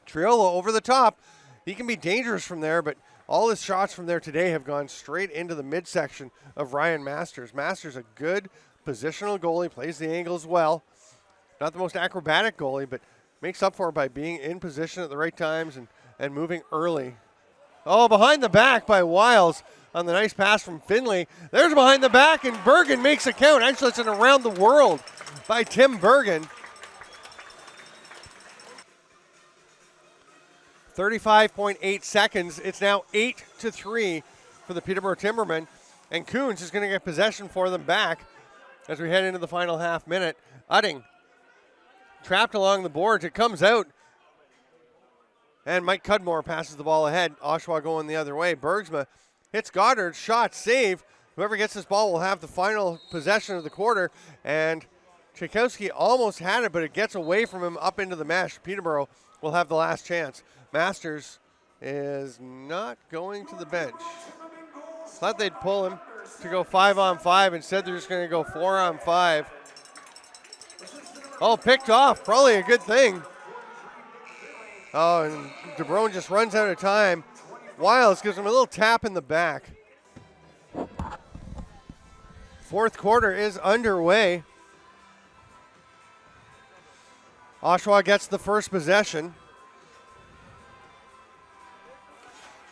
Triolo over the top. He can be dangerous from there, but all his shots from there today have gone straight into the midsection of Ryan Masters. Masters a good positional goalie, plays the angles well. Not the most acrobatic goalie, but makes up for it by being in position at the right times and moving early. Oh, behind the back by Wiles on the nice pass from Finley. There's behind the back, and Bergen makes a count. Actually, it's an around the world by Tim Bergen. 35.8 seconds. It's now 8-3 for the Peterborough Timbermen. And Coons is going to get possession for them back as we head into the final half minute. Udding trapped along the boards. It comes out. And Mike Cudmore passes the ball ahead. Oshawa going the other way. Bergsma hits Goddard. Shot, save. Whoever gets this ball will have the final possession of the quarter. And Tchaikovsky almost had it, but it gets away from him up into the mesh. Peterborough will have the last chance. Masters is not going to the bench. Thought they'd pull him to go 5-on-5. Instead, they're just going to go 4-on-5. Oh, picked off. Probably a good thing. Oh, and DeBrone just runs out of time. Wiles gives him a little tap in the back. Fourth quarter is underway. Oshawa gets the first possession.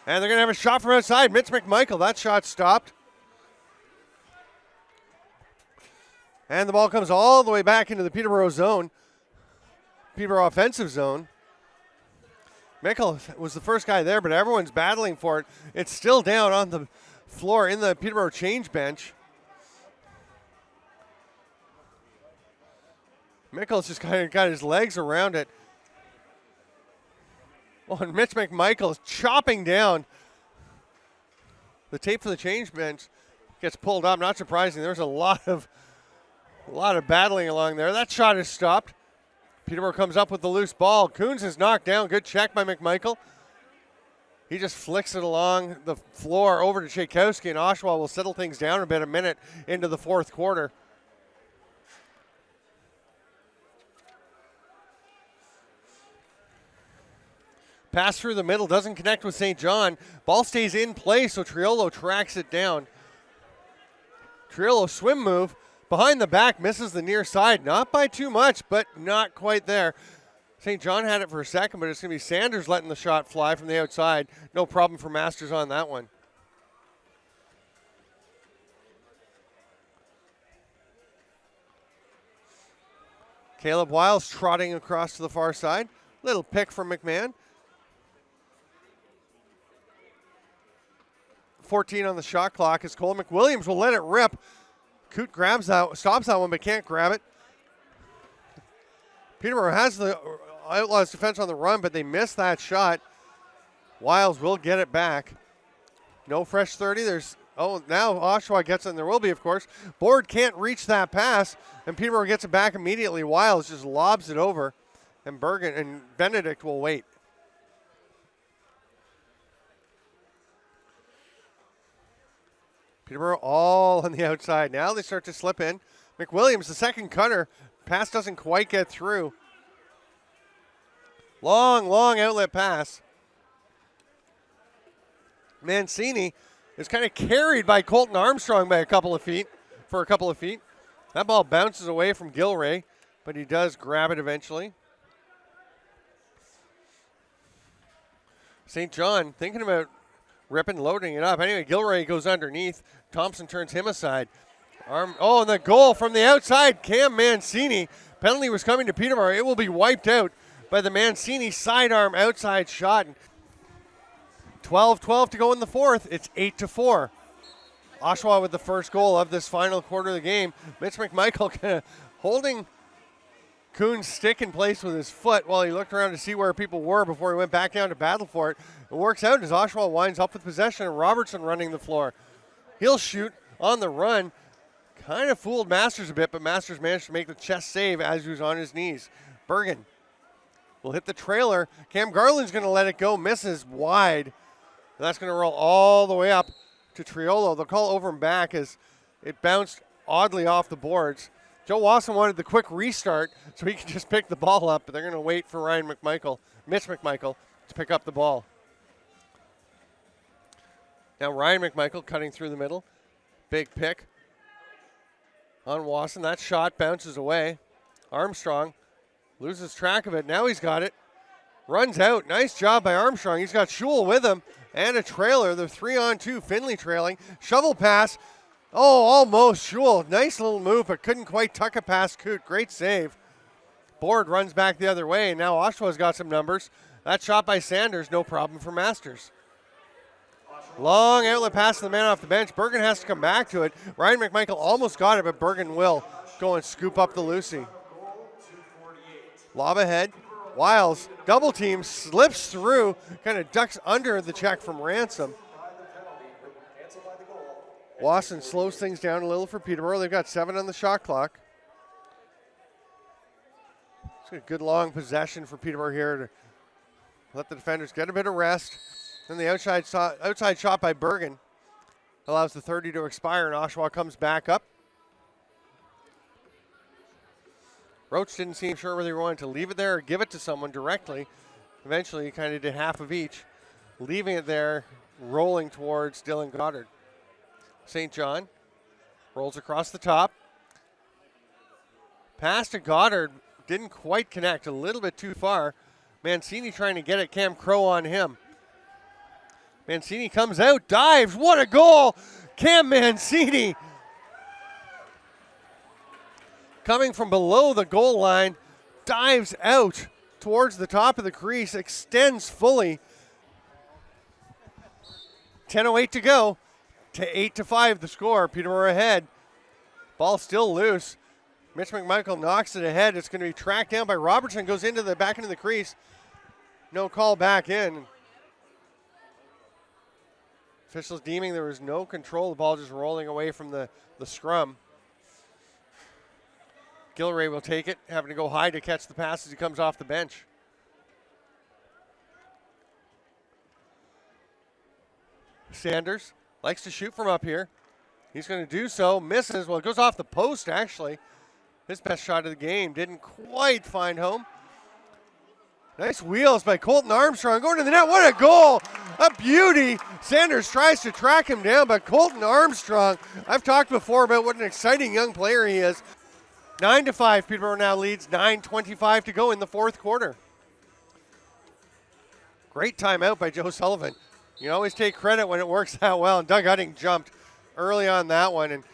And they're going to have a shot from outside. Mitch McMichael, that shot stopped. And the ball comes all the way back into the Peterborough zone. Peterborough offensive zone. Michael was the first guy there, but everyone's battling for it. It's still down on the floor in the Peterborough change bench. Michael's just kind of got his legs around it. Oh, and Mitch McMichael is chopping down. The tape for the change bench gets pulled up. Not surprising. There's a lot of battling along there. That shot is stopped. Peterborough comes up with the loose ball. Coons is knocked down. Good check by McMichael. He just flicks it along the floor over to Tchaikovsky, and Oshawa will settle things down a minute into the fourth quarter. Pass through the middle, doesn't connect with St. John. Ball stays in play, so Triolo tracks it down. Triolo swim move. Behind the back, misses the near side. Not by too much, but not quite there. St. John had it for a second, but it's going to be Sanders letting the shot fly from the outside. No problem for Masters on that one. Caleb Wiles trotting across to the far side. Little pick from McMahon. 14 on the shot clock as Cole McWilliams will let it rip. Coote grabs that, stops that one, but can't grab it. Peterborough has the Outlaws defense on the run, but they missed that shot. Wiles will get it back. No fresh 30. Now Oshawa gets it, and there will be, of course. Board can't reach that pass, and Peterborough gets it back immediately. Wiles just lobs it over, and Bergen and Benedict will wait. Peterborough all on the outside. Now they start to slip in. McWilliams, the second cutter. Pass doesn't quite get through. Long outlet pass. Mancini is kind of carried by Colton Armstrong by a couple of feet. That ball bounces away from Gilray, but he does grab it eventually. St. John thinking about ripping, loading it up. Anyway, Gilray goes underneath. Thompson turns him aside. And the goal from the outside, Cam Mancini. Penalty was coming to Peterborough. It will be wiped out by the Mancini sidearm outside shot. 12-12 to go in the fourth. It's 8-4. Oshawa with the first goal of this final quarter of the game. Mitch McMichael kind of holding Coon's stick in place with his foot while he looked around to see where people were before he went back down to battle for it. It works out as Oshawa winds up with possession and Robertson running the floor. He'll shoot on the run. Kind of fooled Masters a bit, but Masters managed to make the chest save as he was on his knees. Bergen will hit the trailer. Cam Garland's going to let it go, misses wide. And that's going to roll all the way up to Triolo. They'll call over and back as it bounced oddly off the boards. Joe Wasson wanted the quick restart so he could just pick the ball up, but they're going to wait for Mitch McMichael, to pick up the ball. Now Ryan McMichael cutting through the middle. Big pick on Wasson. That shot bounces away. Armstrong loses track of it. Now he's got it. Runs out. Nice job by Armstrong. He's got Schul with him and a trailer. They're 3-on-2. Finley trailing. Shovel pass. Oh, almost. Schul. Nice little move, but couldn't quite tuck it past Coote. Great save. Board runs back the other way, and now Oshawa's got some numbers. That shot by Sanders, no problem for Masters. Long outlet pass to the man off the bench. Bergen has to come back to it. Ryan McMichael almost got it, but Bergen will go and scoop up the Lucy. Lob ahead. Wiles, double team, slips through, kind of ducks under the check from Ransom. Wasson slows things down a little for Peterborough. They've got 7 on the shot clock. It's a good long possession for Peterborough here to let the defenders get a bit of rest. Then the outside shot by Bergen allows the 30 to expire, and Oshawa comes back up. Roach didn't seem sure whether he wanted to leave it there or give it to someone directly. Eventually, he kind of did half of each, leaving it there, rolling towards Dylan Goddard. St. John rolls across the top. Pass to Goddard, didn't quite connect, a little bit too far. Mancini trying to get it, Cam Crow on him. Mancini comes out, dives, what a goal! Cam Mancini coming from below the goal line, dives out towards the top of the crease, extends fully. 10:08 to go, to 8-5 the score. Peterborough ahead. Ball still loose. Mitch McMichael knocks it ahead. It's going to be tracked down by Robertson, goes into the back into the crease. No call back in. Officials deeming there was no control. The ball just rolling away from the scrum. Gilray will take it, having to go high to catch the pass as he comes off the bench. Sanders likes to shoot from up here. He's going to do so. Misses. Well, it goes off the post, actually. His best shot of the game. Didn't quite find home. Nice wheels by Colton Armstrong. Going to the net. What a goal. A beauty. Sanders tries to track him down, but Colton Armstrong, I've talked before about what an exciting young player he is. 9-5. Peterborough now leads. 9:25 to go in the fourth quarter. Great timeout by Joe Sullivan. You always take credit when it works out well, and Doug Utting jumped early on that one. And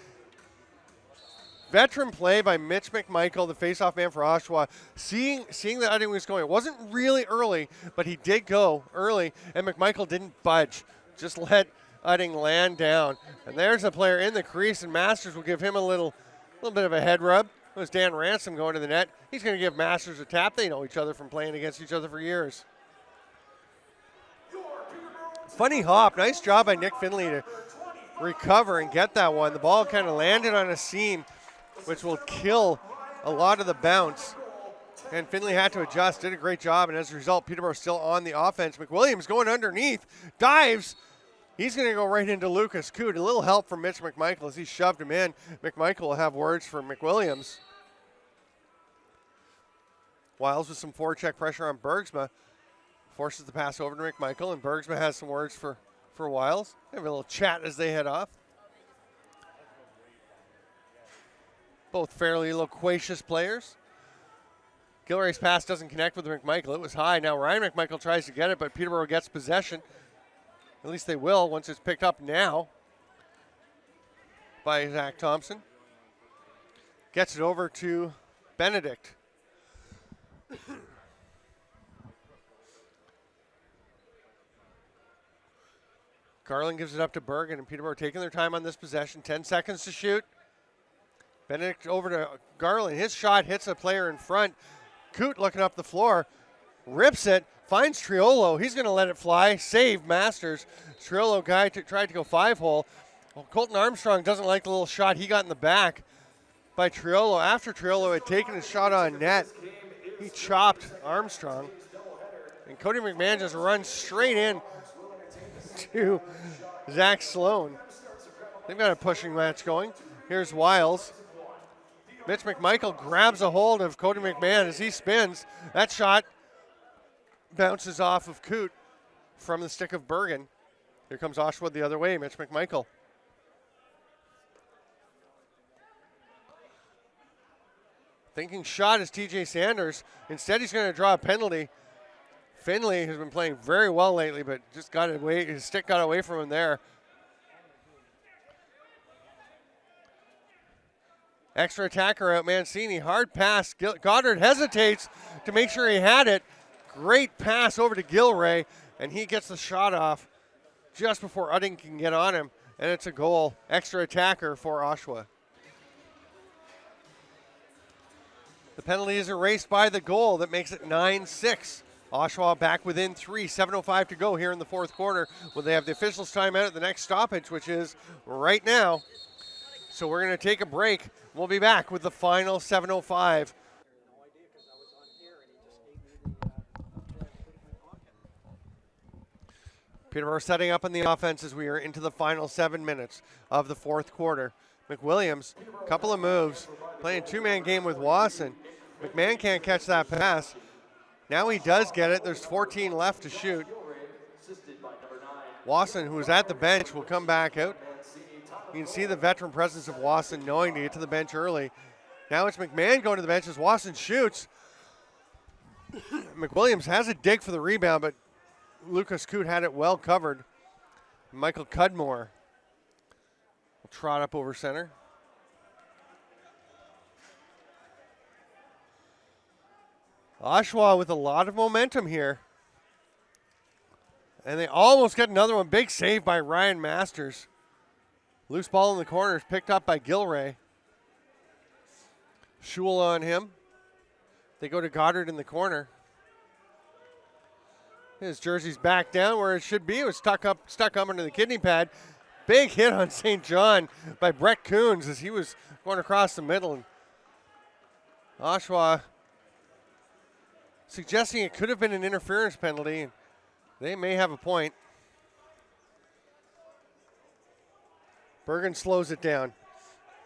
veteran play by Mitch McMichael, the faceoff man for Oshawa, seeing that Utting was going. It wasn't really early, but he did go early, and McMichael didn't budge. Just let Utting land down. And there's a player in the crease, and Masters will give him a little bit of a head rub. It was Dan Ransom going to the net. He's going to give Masters a tap. They know each other from playing against each other for years. Funny hop. Nice job by Nick Finley to recover and get that one. The ball kind of landed on a seam, which will kill a lot of the bounce. And Finley had to adjust, did a great job, and as a result, Peterborough still on the offense. McWilliams going underneath, dives. He's going to go right into Lucas Coote. A little help from Mitch McMichael as he shoved him in. McMichael will have words for McWilliams. Wiles with some forecheck pressure on Bergsma. Forces the pass over to McMichael, and Bergsma has some words for Wiles. They have a little chat as they head off. Both fairly loquacious players. Gilray's pass doesn't connect with McMichael. It was high. Now Ryan McMichael tries to get it, but Peterborough gets possession. At least they will once it's picked up now by Zach Thompson. Gets it over to Benedict. Garland gives it up to Bergen, and Peterborough taking their time on this possession. 10 seconds to shoot. Benedict over to Garland. His shot hits a player in front. Coote looking up the floor. Rips it. Finds Triolo. He's going to let it fly. Save Masters. Triolo guy tried to go 5-hole. Well, Colton Armstrong doesn't like the little shot he got in the back by Triolo. After Triolo had taken his shot on net, he chopped Armstrong. And Cody McMahon just runs straight in to Zach Sloan. They've got a pushing match going. Here's Wiles. Mitch McMichael grabs a hold of Cody McMahon as he spins. That shot bounces off of Coote from the stick of Bergen. Here comes Oshawa the other way, Mitch McMichael. Thinking shot is TJ Sanders. Instead, he's going to draw a penalty. Finley has been playing very well lately, but just got away. His stick got away from him there. Extra attacker out, Mancini. Hard pass. Goddard hesitates to make sure he had it. Great pass over to Gilray, and he gets the shot off just before Utting can get on him, and it's a goal. Extra attacker for Oshawa. The penalty is erased by the goal that makes it 9-6. Oshawa back within 3, 7:05 to go here in the fourth quarter. Well, they have the officials' timeout at the next stoppage, which is right now. So we're going to take a break. We'll be back with the final 7:05. Peterborough setting up on the offense as we are into the final 7 minutes of the fourth quarter. McWilliams, couple of moves, playing two-man game with Wasson. McMahon can't catch that pass. Now he does get it. There's 14 left to shoot. Wasson, who was at the bench, will come back out. You can see the veteran presence of Wasson knowing to get to the bench early. Now it's McMahon going to the bench as Wasson shoots. McWilliams has a dig for the rebound, but Lucas Coote had it well covered. Michael Cudmore will trot up over center. Oshawa with a lot of momentum here. And they almost get another one. Big save by Ryan Masters. Loose ball in the corners picked up by Gilray. Schul on him. They go to Goddard in the corner. His jersey's back down where it should be. It was stuck up under the kidney pad. Big hit on St. John by Brett Coons as he was going across the middle. And Oshawa suggesting it could have been an interference penalty. They may have a point. Bergen slows it down.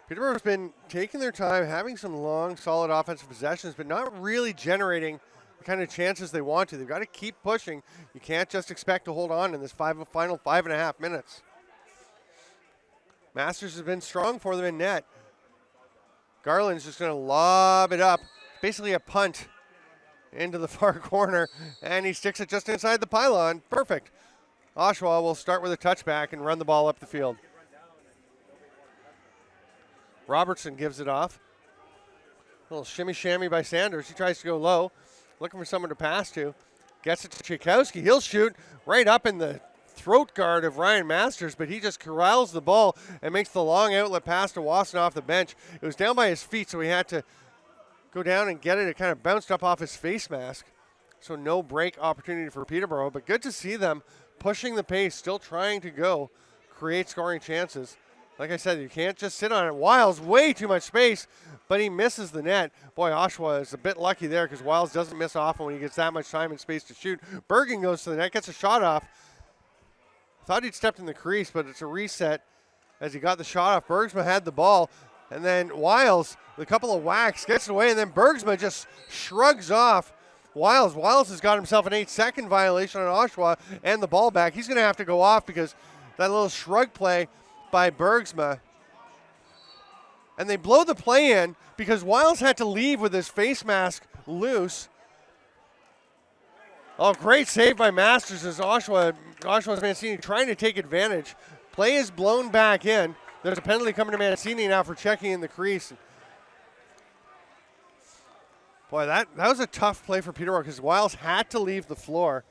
Peterborough's been taking their time, having some long, solid offensive possessions, but not really generating the kind of chances they want to. They've got to keep pushing. You can't just expect to hold on in this final 5.5 minutes. Masters has been strong for them in net. Garland's just going to lob it up. Basically a punt into the far corner, and he sticks it just inside the pylon. Perfect. Oshawa will start with a touchback and run the ball up the field. Robertson gives it off. A little shimmy-shammy by Sanders. He tries to go low, looking for someone to pass to. Gets it to Tchaikovsky. He'll shoot right up in the throat guard of Ryan Masters, but he just corrals the ball and makes the long outlet pass to Wasson off the bench. It was down by his feet, so he had to go down and get it. It kind of bounced up off his face mask. So no break opportunity for Peterborough, but good to see them pushing the pace, still trying to go, create scoring chances. Like I said, you can't just sit on it. Wiles, way too much space, but he misses the net. Boy, Oshawa is a bit lucky there because Wiles doesn't miss often when he gets that much time and space to shoot. Bergen goes to the net, gets a shot off. Thought he'd stepped in the crease, but it's a reset as he got the shot off. Bergsma had the ball, and then Wiles, with a couple of whacks, gets it away, and then Bergsma just shrugs off Wiles. Wiles has got himself an 8-second violation on Oshawa and the ball back. He's going to have to go off because that little shrug play by Bergsma. And they blow the play in because Wiles had to leave with his face mask loose. Oh, great save by Masters as Oshawa's Mancini trying to take advantage. Play is blown back in. There's a penalty coming to Mancini now for checking in the crease. Boy, that was a tough play for Peterborough because Wiles had to leave the floor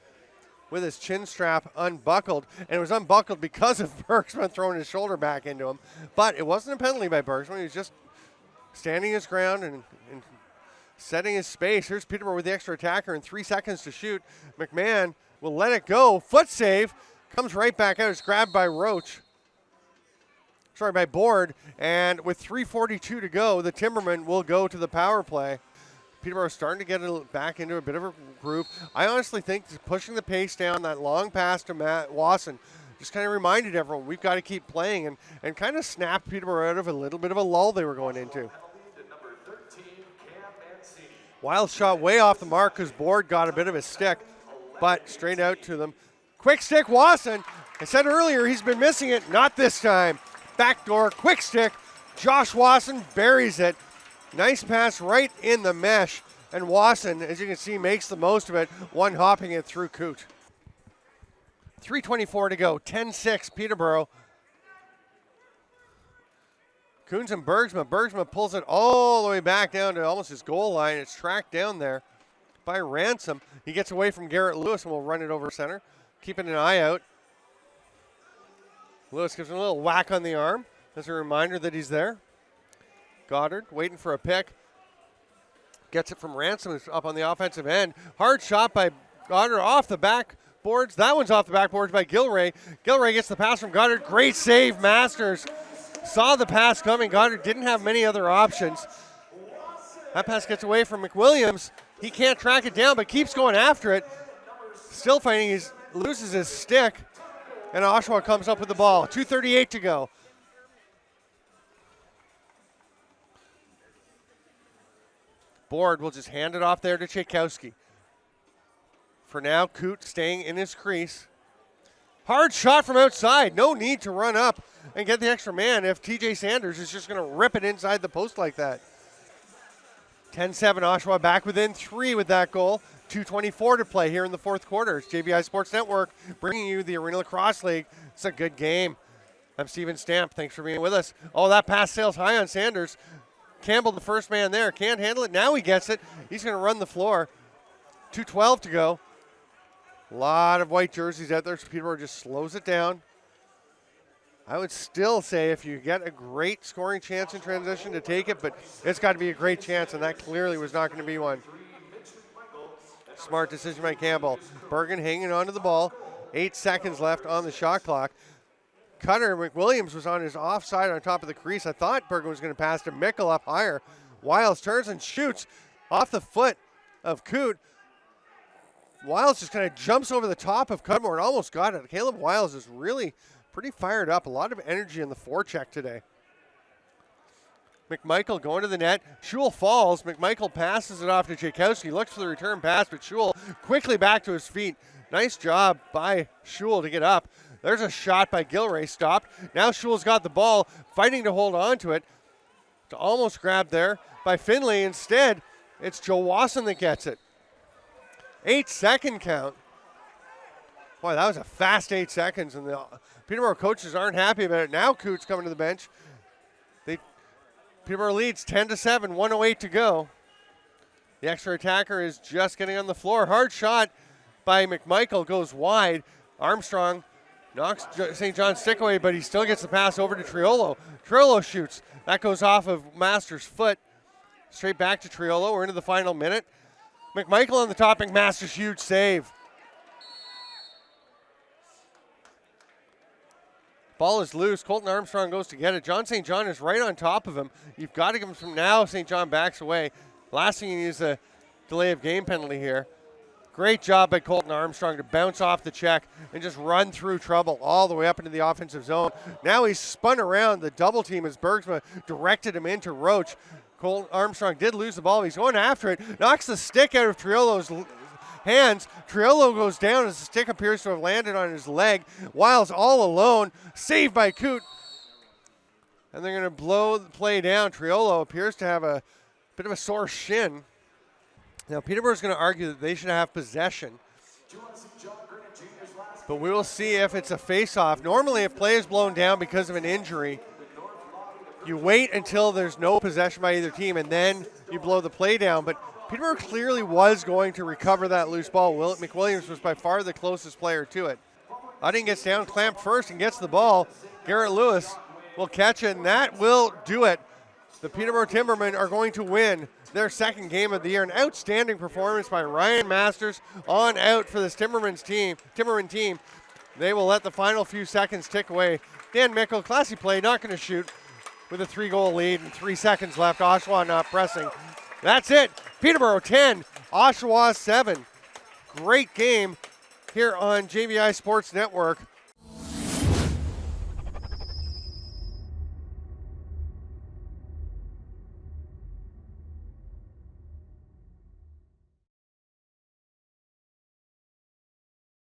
with his chin strap unbuckled, and it was unbuckled because of Bergsma throwing his shoulder back into him. But it wasn't a penalty by Bergsma. He was just standing his ground and setting his space. Here's Peterborough with the extra attacker and 3 seconds to shoot. McMahon will let it go. Foot save. Comes right back out. It's grabbed by by Board. And with 3:42 to go, the Timbermen will go to the power play. Peterborough starting to get back into a bit of a groove. I honestly think pushing the pace down, that long pass to Matt Wasson, just kind of reminded everyone we've got to keep playing and kind of snapped Peterborough out of a little bit of a lull they were going into. Wild shot way off the mark because Board got a bit of a stick, but straight out to them. Quick stick, Wasson. I said earlier he's been missing it. Not this time. Backdoor, quick stick. Josh Wasson buries it. Nice pass right in the mesh. And Wasson, as you can see, makes the most of it, one hopping it through Coote. 3:24 to go, 10-6 Peterborough. Coons and Bergsma. Bergsma pulls it all the way back down to almost his goal line. It's tracked down there by Ransom. He gets away from Garrett Lewis and will run it over center. Keeping an eye out. Lewis gives him a little whack on the arm as a reminder that he's there. Goddard waiting for a pick. Gets it from Ransom, who's up on the offensive end. Hard shot by Goddard off the backboards. That one's off the backboards by Gilray. Gilray gets the pass from Goddard. Great save, Masters. Saw the pass coming. Goddard didn't have many other options. That pass gets away from McWilliams. He can't track it down, but keeps going after it. Still fighting. He loses his stick. And Oshawa comes up with the ball. 2:38 to go. Board will just hand it off there to Tchaikovsky. For now, Coote staying in his crease. Hard shot from outside. No need to run up and get the extra man if TJ Sanders is just going to rip it inside the post like that. 10-7, Oshawa back within 3 with that goal. 2:24 to play here in the fourth quarter. It's JVI Sports Network bringing you the Arenalacrosseleague. It's a good game. I'm Steven Stamp. Thanks for being with us. Oh, that pass sails high on Sanders. Campbell, the first man there, can't handle it. Now he gets it. He's going to run the floor. 2:12 to go. A lot of white jerseys out there, so Peterborough just slows it down. I would still say if you get a great scoring chance in transition to take it, but it's got to be a great chance, and that clearly was not going to be one. Smart decision by Campbell. Bergen hanging onto the ball. 8 seconds left on the shot clock. Cutter McWilliams was on his offside on top of the crease. I thought Bergen was going to pass to Mickle up higher. Wiles turns and shoots off the foot of Coote. Wiles just kind of jumps over the top of Cudmore and almost got it. Caleb Wiles is really pretty fired up. A lot of energy in the forecheck today. McMichael going to the net. Schul falls. McMichael passes it off to Tchaikovsky. Looks for the return pass, but Schul quickly back to his feet. Nice job by Schul to get up. There's a shot by Gilray. Stopped. Now Schul's got the ball, fighting to hold on to it. It's almost grabbed there by Finley. Instead, it's Joe Wasson that gets it. 8-second count. Boy, that was a fast 8 seconds, and the Peterborough coaches aren't happy about it. Now Coote's coming to the bench. Peterborough leads 10-7, 1:08 to go. The extra attacker is just getting on the floor. Hard shot by McMichael goes wide. Armstrong knocks St. John's stick away, but he still gets the pass over to Triolo. Triolo shoots. That goes off of Masters' foot. Straight back to Triolo. We're into the final minute. McMichael on the top, McMaster's huge save. Ball is loose. Colton Armstrong goes to get it. John St. John is right on top of him. You've got to give him from now. St. John backs away. Last thing he needs a delay of game penalty here. Great job by Colton Armstrong to bounce off the check and just run through trouble all the way up into the offensive zone. Now he's spun around the double team as Bergsma directed him into Roach. Colton Armstrong did lose the ball. He's going after it. Knocks the stick out of Triolo's hands. Triolo goes down as the stick appears to have landed on his leg. Wiles all alone. Saved by Coote. And they're going to blow the play down. Triolo appears to have a bit of a sore shin. Now Peterborough's going to argue that they should have possession. But we will see if it's a face-off. Normally if play is blown down because of an injury, you wait until there's no possession by either team and then you blow the play down. But Peterborough clearly was going to recover that loose ball. McWilliams was by far the closest player to it. Udding gets down, clamped first, and gets the ball. Garrett Lewis will catch it, and that will do it. The Peterborough Timbermen are going to win their second game of the year. An outstanding performance by Ryan Masters on out for this Timbermen team. They will let the final few seconds tick away. Dan Mickle, classy play, not going to shoot with a 3-goal lead and 3 seconds left. Oshawa not pressing. That's it. Peterborough 10, Oshawa 7. Great game here on JVI Sports Network.